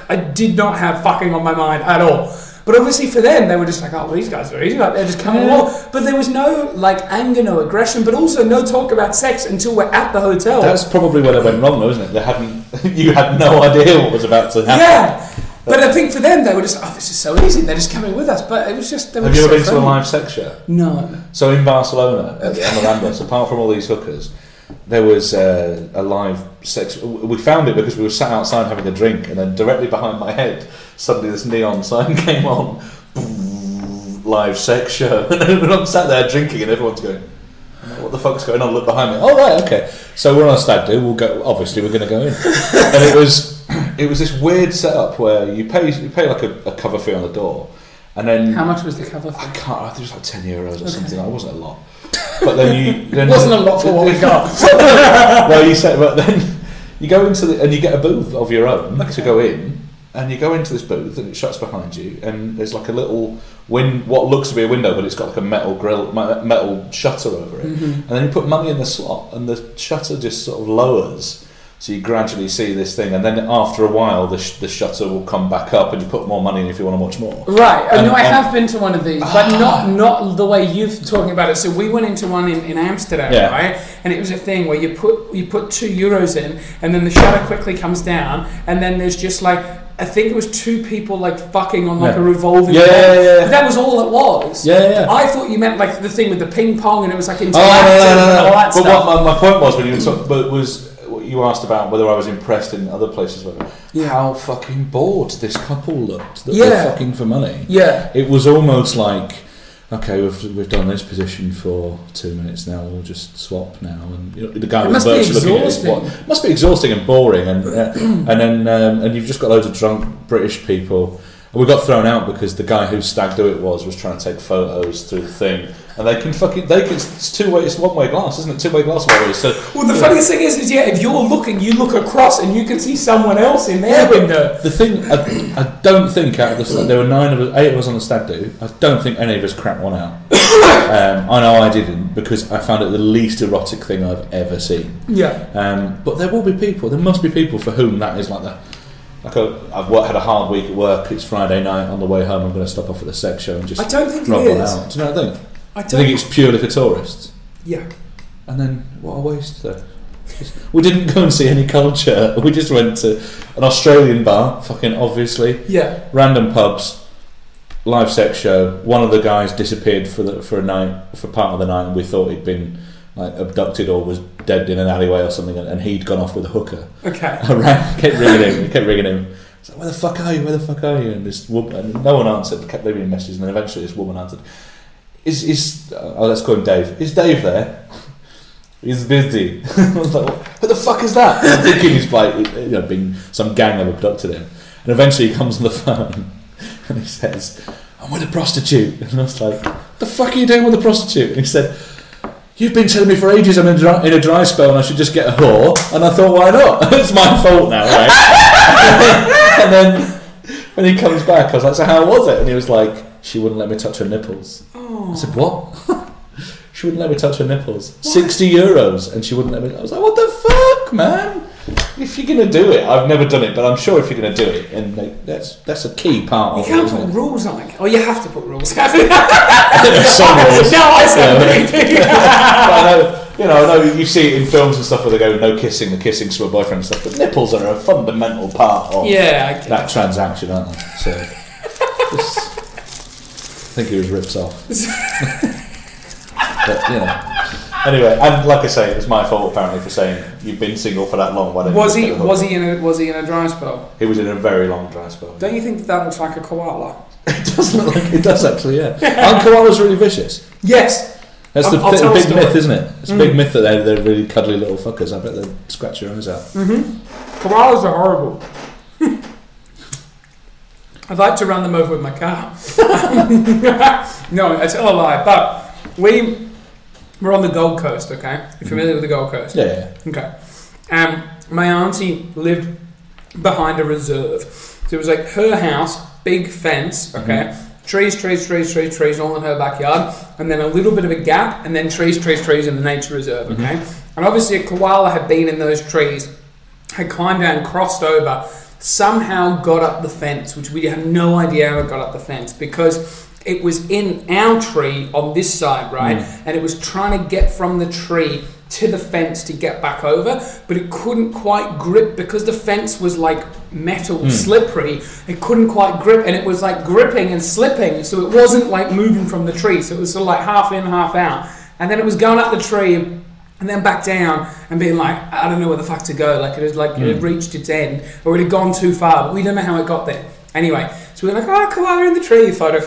I did not have fucking on my mind at all. But obviously for them, they were just like, "Oh, well, these guys are easy. Like, they're just coming along." But there was no like anger, no aggression, but also no talk about sex until we're at the hotel. That's probably where it went wrong, though, isn't it? You had no idea what was about to happen. Yeah. But I think for them, they were just, "Oh, this is so easy. They're just coming with us." But it was just... Have you ever been to a live sex show? No. So in Barcelona, on the Ramblas, apart from all these hookers, there was a live sex... We found it because we were sat outside having a drink, and then directly behind my head, suddenly this neon sign came on. Live sex show. And I'm sat there drinking, and everyone's going, "What the fuck's going on?" Look behind me. "Oh, right, okay." So we're on a stag do. We'll go. Obviously, we're going to go in. And it was it was this weird setup where you pay like a cover fee on the door, and then How much was the cover I fee? can't. I think it was like €10 or something. It wasn't a lot, but then It wasn't a lot for what we got. well, you said, but then you go into and you get a booth of your own to go in, and you go into this booth and it shuts behind you, and there's like a little what looks to be a window, but it's got like a metal shutter over it, and then you put money in the slot, and the shutter just sort of lowers. So you gradually see this thing, and then after a while, the shutter will come back up, and you put more money in if you want to watch more. Right. I have been to one of these, but not the way you're talking about it. So we went into one in Amsterdam, right? And it was a thing where you put €2 in, and then the shutter quickly comes down, and then there's just like, I think it was two people like fucking on like a revolving door. Yeah. That was all it was. Yeah. I thought you meant like the thing with the ping pong, and it was like interactive no. and all that But stuff. what my point was when you were talking, but was what you asked about whether I was impressed in other places. How fucking bored this couple looked. That were fucking for money. Yeah. It was almost like, okay, we've done this position for 2 minutes now. We'll just swap now, and the guy was virtually looking at his watch. It must be exhausting and boring, and then you've just got loads of drunk British people. And we got thrown out because the guy whose stag do it was trying to take photos through the thing, and it's two-way, it's one-way glass, isn't it? Two-way glass always. So well, the funniest thing is if you're looking, you look across and you can see someone else in their window. The thing, I don't think out of there were 8 of us on the stag do. I don't think any of us cracked one out. I know I didn't, because I found it the least erotic thing I've ever seen. Yeah. But there will be people. There must be people for whom that is like I've had a hard week at work. It's Friday night. On the way home, I'm going to stop off at the sex show and just I don't think rob it one is. out. Do you know what I think? I think it's purely for tourists. Yeah. And then what a waste though. We didn't go and see any culture. We just went to an Australian bar, fucking obviously. Yeah. Random pubs, live sex show. One of the guys disappeared for part of the night, and we thought he'd been like abducted or was dead in an alleyway or something, and he'd gone off with a hooker. Okay. I kept ringing him. I was like, where the fuck are you? And this woman, and no one answered. Kept leaving messages, and then eventually this woman answered. Let's call him Dave. Is Dave there? He's busy. I was like, who the fuck is that? I'm thinking he's like, being some gang have abducted him. And eventually he comes on the phone and he says, I'm with a prostitute. And I was like, what the fuck are you doing with a prostitute? And he said, you've been telling me for ages I'm in a dry spell and I should just get a whore. And I thought, why not? It's my fault now, right? And then when he comes back, I was like, so how was it? And he was like, she wouldn't let me touch her nipples. I said, what? She wouldn't let me touch her nipples. What? €60, and she wouldn't let me. I was like, what the fuck, man? If you're gonna do it, I've never done it, but I'm sure if you're gonna do it, and that's a key part of it. You can't put rules on it. Oh, you have to put rules. Some rules. No, I said I know you see it in films and stuff where they go no kissing, the kissing's to a boyfriend and stuff, but nipples are a fundamental part of that transaction, aren't they? So, I think he was ripped off. But, anyway, and like I say, it was my fault apparently for saying you've been single for that long. Why don't was he in a dry spell? He was in a very long dry spell. Don't you think that looks like a koala? It does look like it does actually, yeah. And koalas really vicious. Yes. That's the big myth, isn't it? It's a big myth that they're really cuddly little fuckers. I bet they'd scratch your eyes out. Koalas are horrible. I'd like to run them over with my car. No, I tell a lie. But we were on the Gold Coast, okay? You're familiar with the Gold Coast? Yeah. Okay. My auntie lived behind a reserve. So it was like her house, big fence, okay? Trees all in her backyard, and then a little bit of a gap, and then trees in the nature reserve, okay? And obviously a koala had been in those trees, had climbed down, crossed over, somehow got up the fence, which we had no idea how it got up the fence, because it was in our tree on this side, right? And it was trying to get from the tree to the fence to get back over, but it couldn't quite grip because the fence was like metal, slippery. It couldn't quite grip, and it was like gripping and slipping, so it wasn't like moving from the tree. So it was sort of like half in, half out. And then it was going up the tree and then back down and being like, I don't know where the fuck to go. Like it had reached its end, or it had gone too far, but we don't know how it got there. Anyway, so we were like, oh, koala in the tree, photo,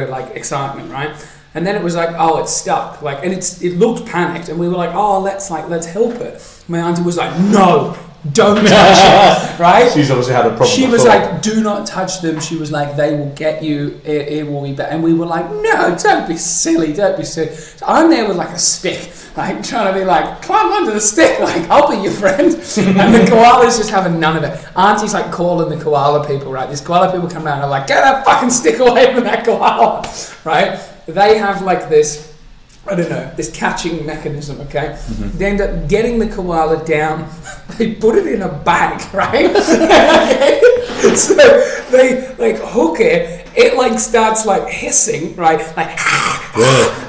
like excitement, right? And then it was like, oh, it's stuck, like, and it looked panicked, and we were like, oh, let's help it. My auntie was like, no, don't touch it, right? She's obviously had a problem. She was before. like, do not touch them. She was like, they will get you, it will be bad. And we were like, no, don't be silly, don't be silly. So I'm there with like a stick, like trying to be like, climb onto the stick, like, I'll be your friend. And the koala's just having none of it. Auntie's like calling the koala people, right? These koala people come down and are like, get that fucking stick away from that koala, right? They have like this, I don't know, this catching mechanism, okay? Mm-hmm. They end up getting the koala down, they put it in a bag, right? So they like hook it like starts like hissing, right? Like,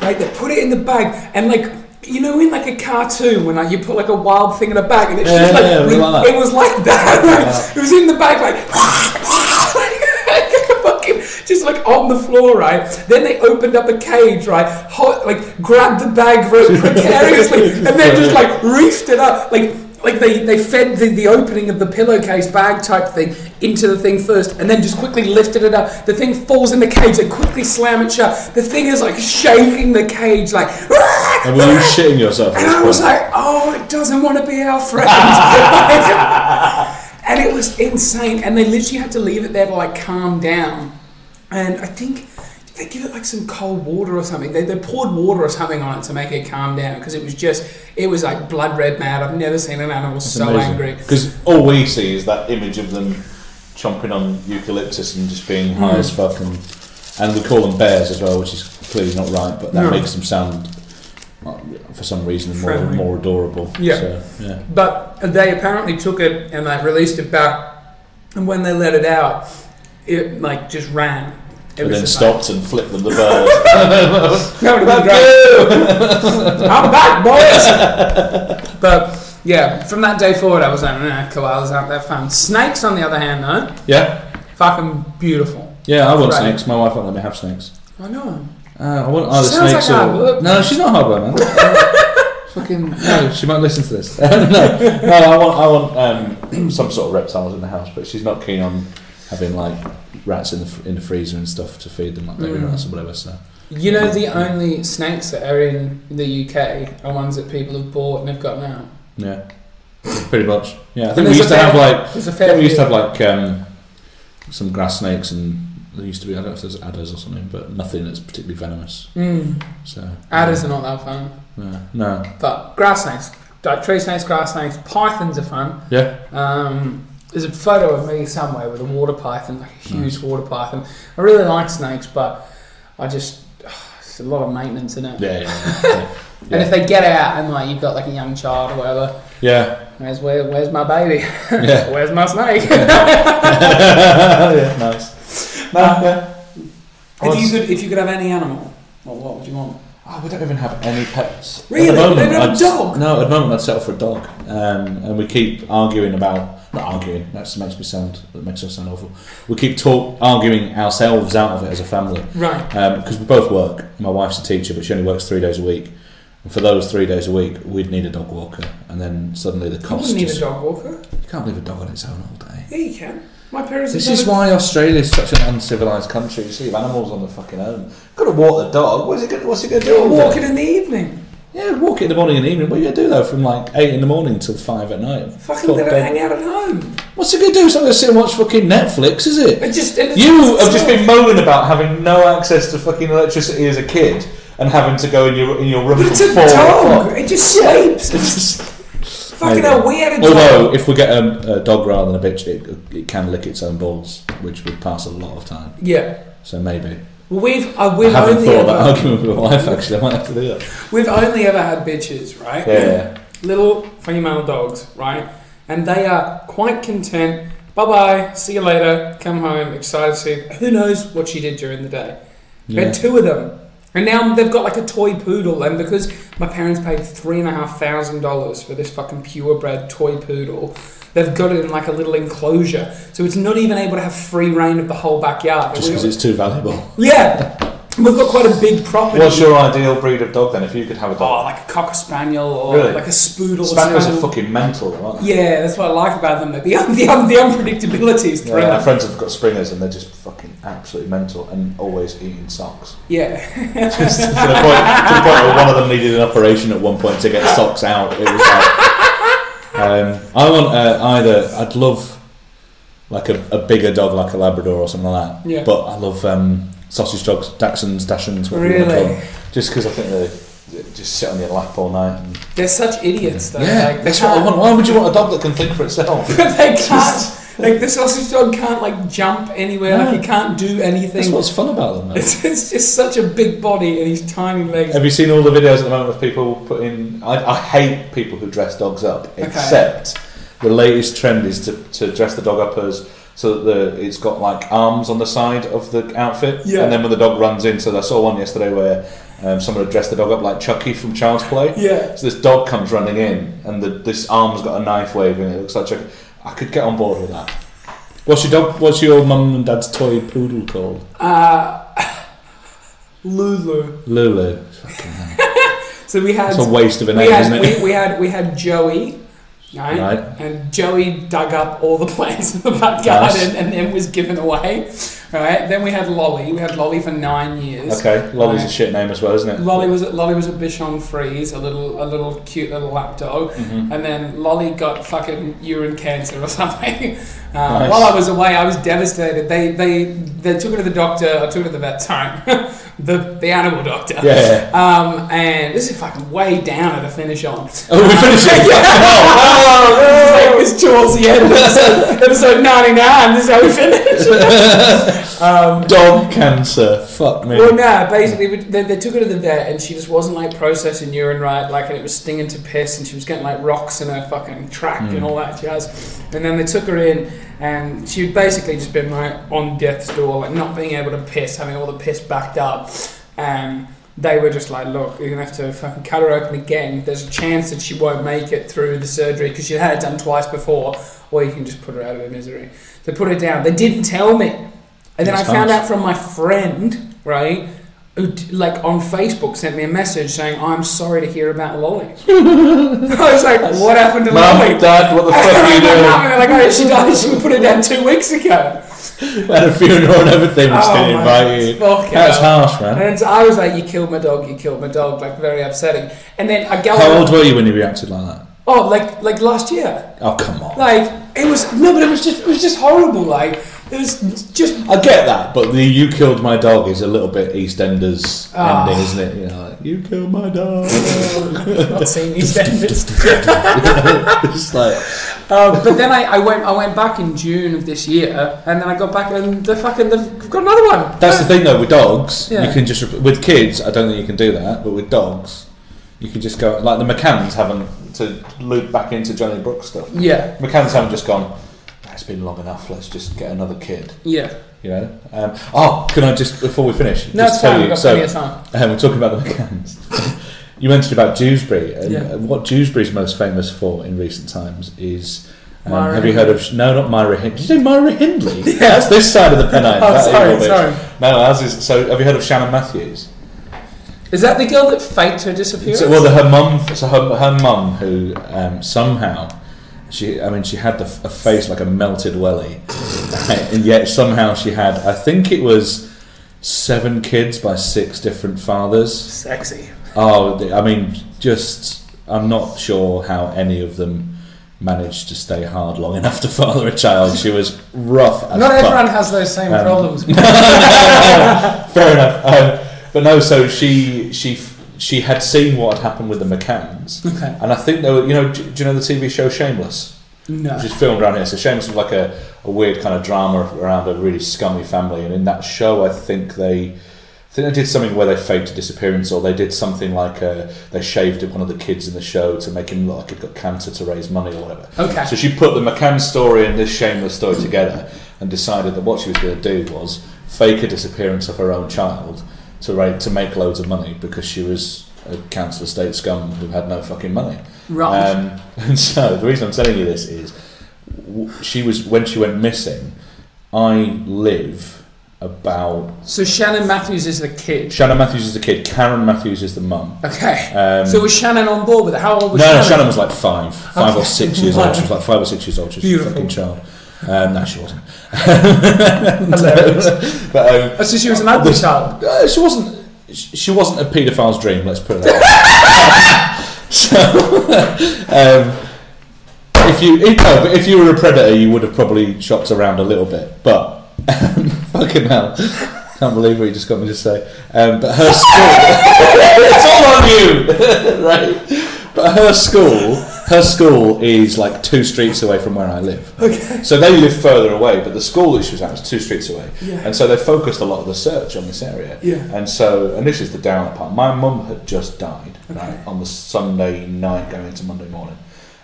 like they put it in the bag and like, you know, in like a cartoon when like you put like a wild thing in a bag and it's just like, it was like that, right? It was in the bag like, just like on the floor, right? Then they opened up a cage, right? Like grabbed the bag very precariously and then just like reefed it up. Like they fed the opening of the pillowcase bag type thing into the thing first and then just quickly lifted it up. The thing falls in the cage, they quickly slam it shut. The thing is like shaking the cage like... And were you shitting yourself? And I was like, oh, it doesn't want to be our friend. And it was insane. And they literally had to leave it there to like calm down. And I think they give it like some cold water or something. They poured water or something on it to make it calm down because it was like blood red mad. I've never seen an animal so angry. Because all we see is that image of them chomping on eucalyptus and just being high as fuck. And we call them bears as well, which is clearly not right, but that makes them sound, for some reason, more adorable. Yeah. So, yeah. But they apparently took it and they released it back. And when they let it out, it like just ran. And then stopped and flipped them the bird. I'm back, boys! But yeah, from that day forward, I was like, nah, koalas aren't that fun. Snakes, on the other hand, though, yeah, fucking beautiful. Yeah, I want snakes. My wife won't let me have snakes. I know. I want either Sounds snakes like or... hard work. No, she's not hard work, man. Fucking no, she might listen to this. I want some sort of reptiles in the house, but she's not keen on having like rats in the freezer and stuff to feed them, like baby rats or whatever. So you know, the only snakes that are in the UK are ones that people have bought and have gotten out. Yeah, pretty much. Yeah, I think we used to have like some grass snakes, and there used to be, I don't know if there's adders or something, but nothing that's particularly venomous. So adders are not that fun. No. But grass snakes, like tree snakes, grass snakes, pythons are fun. Yeah. There's a photo of me somewhere with a water python, like a huge water python. I really like snakes, but it's a lot of maintenance in it. Yeah. And if they get out and like you've got like a young child or whatever, where's my baby? Yeah. Where's my snake? Yeah, nice. If you could have any animal, what would you want? Oh, we don't even have any pets. Really? At the moment, They don't have a dog? No, at the moment I'd settle for a dog. And we keep arguing about... Not arguing, that makes us sound awful. We keep arguing ourselves out of it as a family. Right. Because we both work. My wife's a teacher, but she only works 3 days a week. And for those 3 days a week, we'd need a dog walker. And then suddenly the cost... You wouldn't need a dog walker. You can't leave a dog on its own all day. Yeah, you can. My parents... This is why Australia is such an uncivilised country. You see animals on the fucking own. You've got to walk the dog. What's it going to do? Walk it in the evening. Yeah, walk it in the morning and evening. What are you going to do though from like 8 in the morning till 5 at night? Fucking let it hang out at home. What's it going to do? It's not going to sit and watch fucking Netflix, is it? You have just been moaning about having no access to fucking electricity as a kid and having to go in your room but from it's a 4 dog. o'clock. It just sleeps. It's just fucking hell, we had a dog. Although, if we get a dog rather than a bitch, it can lick its own balls, which would pass a lot of time. Yeah. So maybe. Well, we've I haven't thought of that argument with my wife, actually. I might have to do that. We've only ever had bitches, right? Yeah. Little female dogs, right? And they are quite content. Bye-bye, see you later, come home, excited to see... Who knows what she did during the day? We had 2 of them. And now they've got like a toy poodle, and because my parents paid $3,500 for this fucking purebred toy poodle, they've got it in like a little enclosure, so it's not even able to have free reign of the whole backyard. Just because it's too valuable. Yeah, we've got quite a big property. What's your ideal breed of dog then, if you could have a dog? Oh, like a cocker spaniel or really? Like a spoodle. Spaniels are fucking mental, aren't they? Yeah, that's what I like about them. The unpredictability is thrilling. My friends have got springers and they're just fucking absolutely mental and always eating socks. Yeah. Just to the point where one of them needed an operation at one point to get socks out. It was like... I want either. I'd love like a bigger dog, like a Labrador or something like that. Yeah. But I love sausage dogs, Dachshunds, whatever you want to call them. Just because I think they just sit on your lap all night. And They're such idiots, though. yeah, like, that's what I want. Why would you want a dog that can think for itself? They can't. Like the sausage dog can't like jump anywhere. Like he can't do anything. That's what's fun about them. It's just such a big body and these tiny legs. Have you seen all the videos at the moment of people putting? I hate people who dress dogs up. Except the latest trend is to dress the dog up as so that it's got like arms on the side of the outfit. Yeah. And then when the dog runs in, so I saw one yesterday where someone had dressed the dog up like Chucky from Child's Play. Yeah. So this dog comes running in, and this arm's got a knife waving. It looks like Chucky. I could get on board with that. What's your dog? What's your mum and dad's toy poodle called? Lulu. Lulu. So we had. It's a waste of a name, isn't it? We had Joey. Right? And Joey dug up all the plants in the back garden and then was given away. Right? Then we had Lolly. We had Lolly for 9 years. Okay, Lolly's a shit name as well, isn't it? Lolly was a Bichon Frise, a little cute little lap dog, and then Lolly got fucking urine cancer or something. Nice. While I was away, I was devastated. They took her to the doctor. I took her to the vet. Sorry, the animal doctor. Yeah. And this is fucking way down at the finish on. Oh, we're finishing. It was towards the end. Episode 99. This is how we finish. Dog cancer. Fuck me. Well, no, basically they took her to the vet and she just wasn't like processing urine right, like, and it was stinging to piss and she was getting like rocks in her fucking tract and all that jazz. And then they took her in and she'd basically just been like on death's door, like not being able to piss, having all the piss backed up. And they were just like, look, you're gonna have to fucking cut her open again. There's a chance that she won't make it through the surgery because she had it done twice before, or you can just put her out of her misery. They put her down. They didn't tell me. And then I found out from my friend, right, who like on Facebook sent me a message saying, I'm sorry to hear about Lolly. I was like, what happened to Lolly? Mum, Dad, what the fuck are you doing? They're like, oh, she died. She put her down 2 weeks ago. At a funeral and everything, we still invite you. That's harsh, man. And I was like, you killed my dog, like very upsetting. And then I go. How old were you when you reacted like that? Oh, like last year. Oh, come on. Like it was just horrible. Like it was just. I get that, but the "you killed my dog" is a little bit EastEnders ending, isn't it? You know, like, you killed my dog. I've not seen EastEnders. It's like. But then I went back in June of this year, and then I got back and they've got another one. That's the thing though with dogs. Yeah. You can just with kids. I don't think you can do that, but with dogs, you can just go like the McCanns haven't to loop back into Johnny Brooks stuff. Yeah. McCanns haven't just gone. It's been long enough. Let's just get another kid. Yeah. You know. Can I just before we finish? No, just it's fine. We've got plenty of time. We're talking about the McCanns. You mentioned about Dewsbury, and what Dewsbury's most famous for in recent times is. Have you heard of? No, not Myra Hindley. Did you say Myra Hindley? Yeah. That's this side of the Pennine. Sorry. No, as is. So, have you heard of Shannon Matthews? Is that the girl that faked her disappearance? Her mum. So her mum, who somehow, she had a face like a melted welly, and yet somehow she had. I think it was 7 kids by 6 different fathers. Sexy. Oh, I mean, I'm not sure how any of them managed to stay hard long enough to father a child. She was rough as Not fuck. Everyone has those same problems. Fair enough. But no, so she had seen what had happened with the McCanns. Okay. And I think they were, do you know the TV show Shameless? No. Which is filmed around here. So Shameless was like a weird kind of drama around a really scummy family. And in that show, I think they did something where they faked a disappearance, or they did something like they shaved one of the kids in the show to make him look like he'd got cancer to raise money or whatever. Okay. So she put the McCann story and this Shameless story together and decided that what she was going to do was fake a disappearance of her own child to make loads of money because she was a council estate scum who had no fucking money. Right. And so the reason I'm telling you this is when she went missing, I live about... So Shannon Matthews is the kid. Shannon Matthews is the kid. Karen Matthews is the mum. Okay. So was Shannon on board with it? How old was Shannon? No, Shannon was like 5 or 6 years old. She was like 5 or 6 years old. She was a fucking child. No, she wasn't. But, so she was an ugly child? She wasn't a paedophile's dream, let's put it that way. if you were a predator, you would have probably shopped around a little bit. But fucking hell, can't believe what you just got me to say. But her school, it's all on you, right? But her school is like 2 streets away from where I live. Okay. So they live further away, but the school that she was at was 2 streets away. Yeah. And so they focused a lot of the search on this area. Yeah. And this is the down part. My mum had just died, right, on the Sunday night going into Monday morning.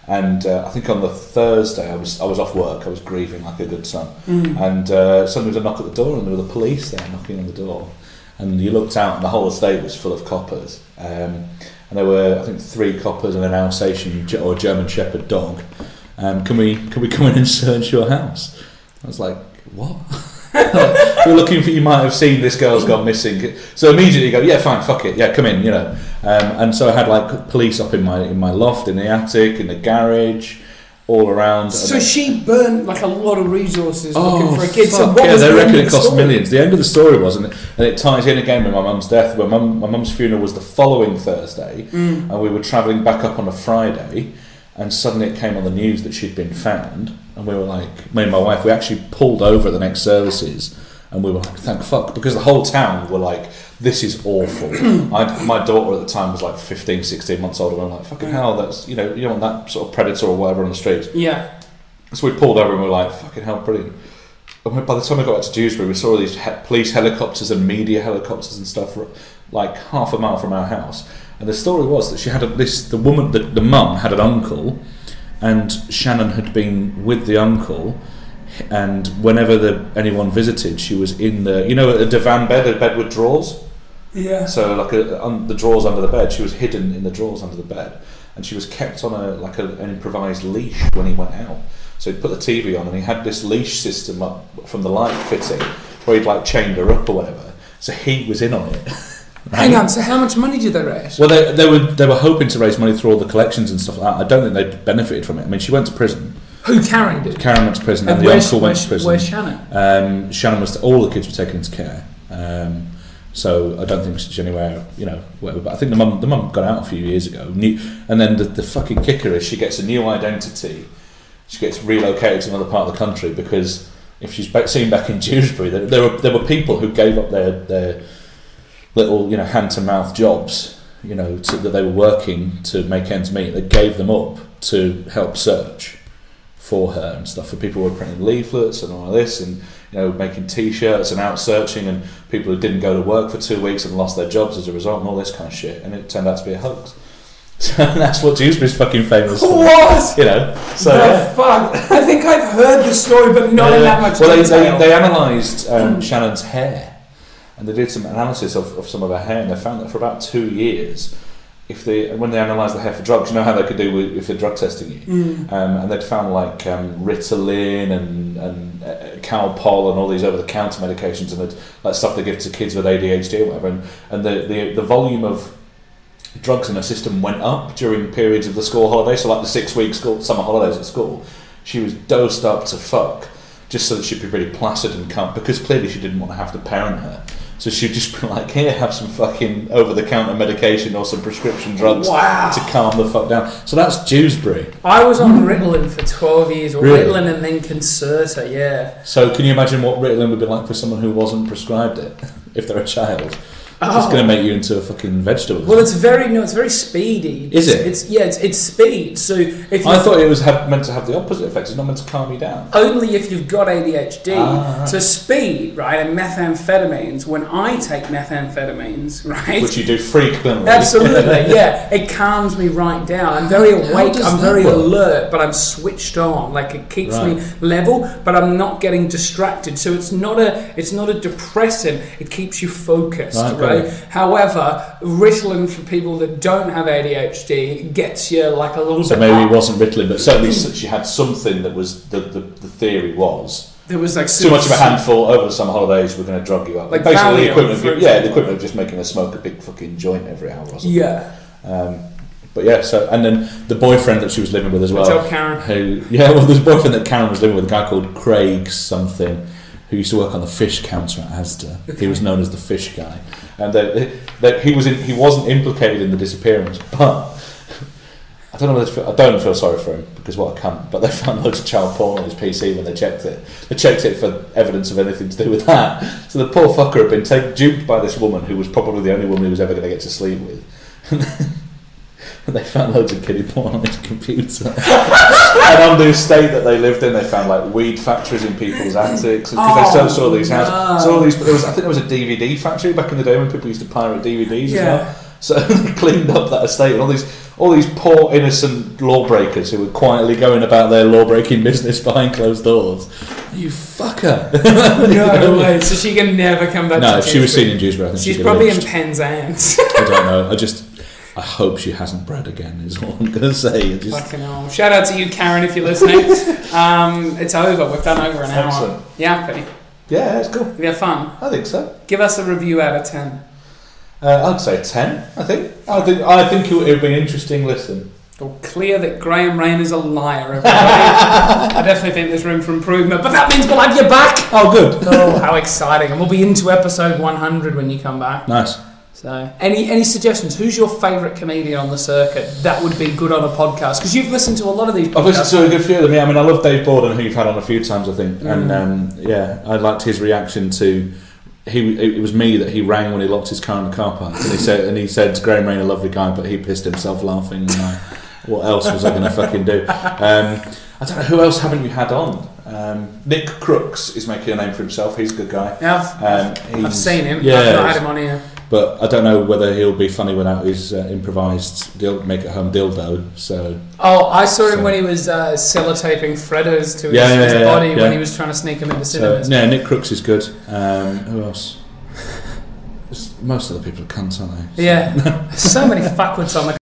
And I think on the Thursday I was off work. I was grieving like a good son. And suddenly there was a knock at the door, and there were the police there knocking on the door. And you looked out, and the whole estate was full of coppers. And there were, I think, 3 coppers and an Alsatian or German Shepherd dog. Can we come in and search your house? I was like, what? We're looking for. You might have seen this girl's gone missing. So immediately you go, yeah, fine, fuck it, yeah, come in, you know. And so I had like police up in my loft, in the attic, in the garage, all around. So she burned like a lot of resources looking for a kid. So Fuck, what yeah, was they the reckon end it of the cost story? millions. The end of the story was, and it ties in again with my mum's death. My mum's funeral was the following Thursday, and we were travelling back up on a Friday, and suddenly it came on the news that she'd been found, and we were like, me and my wife, we actually pulled over at the next services, and we were like, thank fuck, because the whole town were like, this is awful. My daughter at the time was like 15, 16 months old, and I'm like, fucking hell, that's, you don't want that sort of predator or whatever on the streets. Yeah. So we pulled over and we were like, fucking hell, brilliant. And by the time we got back to Dewsbury, we saw all these police helicopters and media helicopters and stuff like half a mile from our house. And the story was that she had the mum had an uncle, and Shannon had been with the uncle, and whenever anyone visited, she was in a divan bed, a bed with drawers. Yeah. So like the drawers under the bed, she was hidden in the drawers under the bed, and she was kept on an improvised leash when he went out. So he'd put the TV on, and he had this leash system up from the light fitting, where he'd like chained her up or whatever. So he was in on it. Right? Hang on. So how much money did they raise? Well, they were hoping to raise money through all the collections and stuff like that. I don't think they benefited from it. I mean, she went to prison. Who, Karen did? Karen went to prison, and the uncle went to prison. Where's Shannon? Shannon all the kids were taken into care. So I don't think she's anywhere, whatever. But I think the mum got out a few years ago. And then the fucking kicker is she gets a new identity. She gets relocated to another part of the country, because if she's seen back in Dewsbury, there were people who gave up their little hand to mouth jobs, that they were working to make ends meet. They gave them up to help search for her and stuff. And people were printing leaflets and all of this, and making T-shirts and out searching, and people who didn't go to work for 2 weeks and lost their jobs as a result, and all this kind of shit. And it turned out to be a hoax. So that's what Dewsbury's fucking famous for. What? So yeah. Fuck. I think I've heard the story, but not in that much detail. They analysed Shannon's hair, and they did some analysis of some of her hair, and they found that for about 2 years, when they analysed the hair for drugs, how they could do if they're drug testing you, and they'd found like Ritalin and Calpol and all these over-the-counter medications, and like stuff they give to kids with ADHD or whatever, and the volume of drugs in her system went up during periods of the school holidays. So like the 6-week summer holidays at school, she was dosed up to fuck, just so that she'd be really placid and calm, because clearly she didn't want to have to parent her. So she'd just be like, here, have some fucking over-the-counter medication or some prescription drugs to calm the fuck down. So that's Dewsbury. I was on Ritalin for 12 years, or Really? Ritalin and then Concerta, yeah. So can you imagine what Ritalin would be like for someone who wasn't prescribed it, if they're a child? It's going to make you into a fucking vegetable. Well, it's very speedy. Is it? It's speed. So if I thought it was meant to have the opposite effect. It's not meant to calm you down. Only if you've got ADHD. Right. So speed, right, and methamphetamines. When I take methamphetamines, right, Which you do frequently. absolutely, yeah, it calms me right down. I'm very awake. does I'm that very work? alert, but I'm switched on. Like it keeps me level, but I'm not getting distracted. So it's not a depressant. It keeps you focused, right? However, Ritalin for people that don't have ADHD gets you like a little bit. So maybe it wasn't Ritalin, but certainly she had something that was the theory was there was like too much of a handful over the summer holidays. We're going to drug you up. Like basically Valium, the equivalent. for The equivalent of just making her smoke a big fucking joint every hour or something. Yeah. But yeah, so and then the boyfriend that she was living with as well. Good job, Karen. There's a boyfriend that Karen was living with, a guy called Craig something, who used to work on the fish counter at Asda. Okay. He was known as the fish guy, and he wasn't implicated in the disappearance, but I don't know. I don't feel sorry for him because what a cunt. But they found loads of child porn on his PC when they checked it. They checked it for evidence of anything to do with that. So the poor fucker had been duped by this woman who was probably the only woman he was ever going to get to sleep with. And they found loads of kiddie porn on his computer. And on the estate that they lived in, they found like weed factories in people's attics because they still saw these houses. So all these, I think there was a DVD factory back in the day when people used to pirate DVDs as well. So they cleaned up that estate, and all these poor innocent lawbreakers who were quietly going about their law-breaking business behind closed doors. You fucker! No way. So she can never come back. No, to if she was seen in Dewsbury, I think she's probably in Penzance. I don't know. I hope she hasn't bred again. Is all I'm going to say. Fucking hell. Shout out to you, Karen, if you're listening. It's over. We've done over an hour. Excellent. Yeah, happy. Yeah, it's cool. You have fun. I think so. Give us a review out of 10. I'd say 10. I think it would be an interesting listen. Well, clear that Graeme Rayner's a liar, everybody. I definitely think there's room for improvement, but that means we'll have you back. Oh, good. Oh, how exciting! And we'll be into episode 100 when you come back. Nice. So, any suggestions? Who's your favourite comedian on the circuit that would be good on a podcast? Because you've listened to a lot of these podcasts. I've listened to a good few of them. Yeah, I mean, I love Dave Borden, who you've had on a few times, I think. And I liked his reaction to. It was me that he rang when he locked his car in the car park, and he said, "Graeme Rayner, lovely guy, but he pissed himself laughing." And what else was I going to fucking do? I don't know, who else haven't you had on? Nick Crooks is making a name for himself. He's a good guy. Yeah, I've seen him. Yeah, I've not had him on here. But I don't know whether he'll be funny without his improvised make-at-home dildo. So. Oh, I saw him when he was sellotaping Freddos to his body when he was trying to sneak him into cinemas. Yeah, Nick Crooks is good. Who else? Most of the people are cunts, aren't they? Yeah, so many fuckwits on the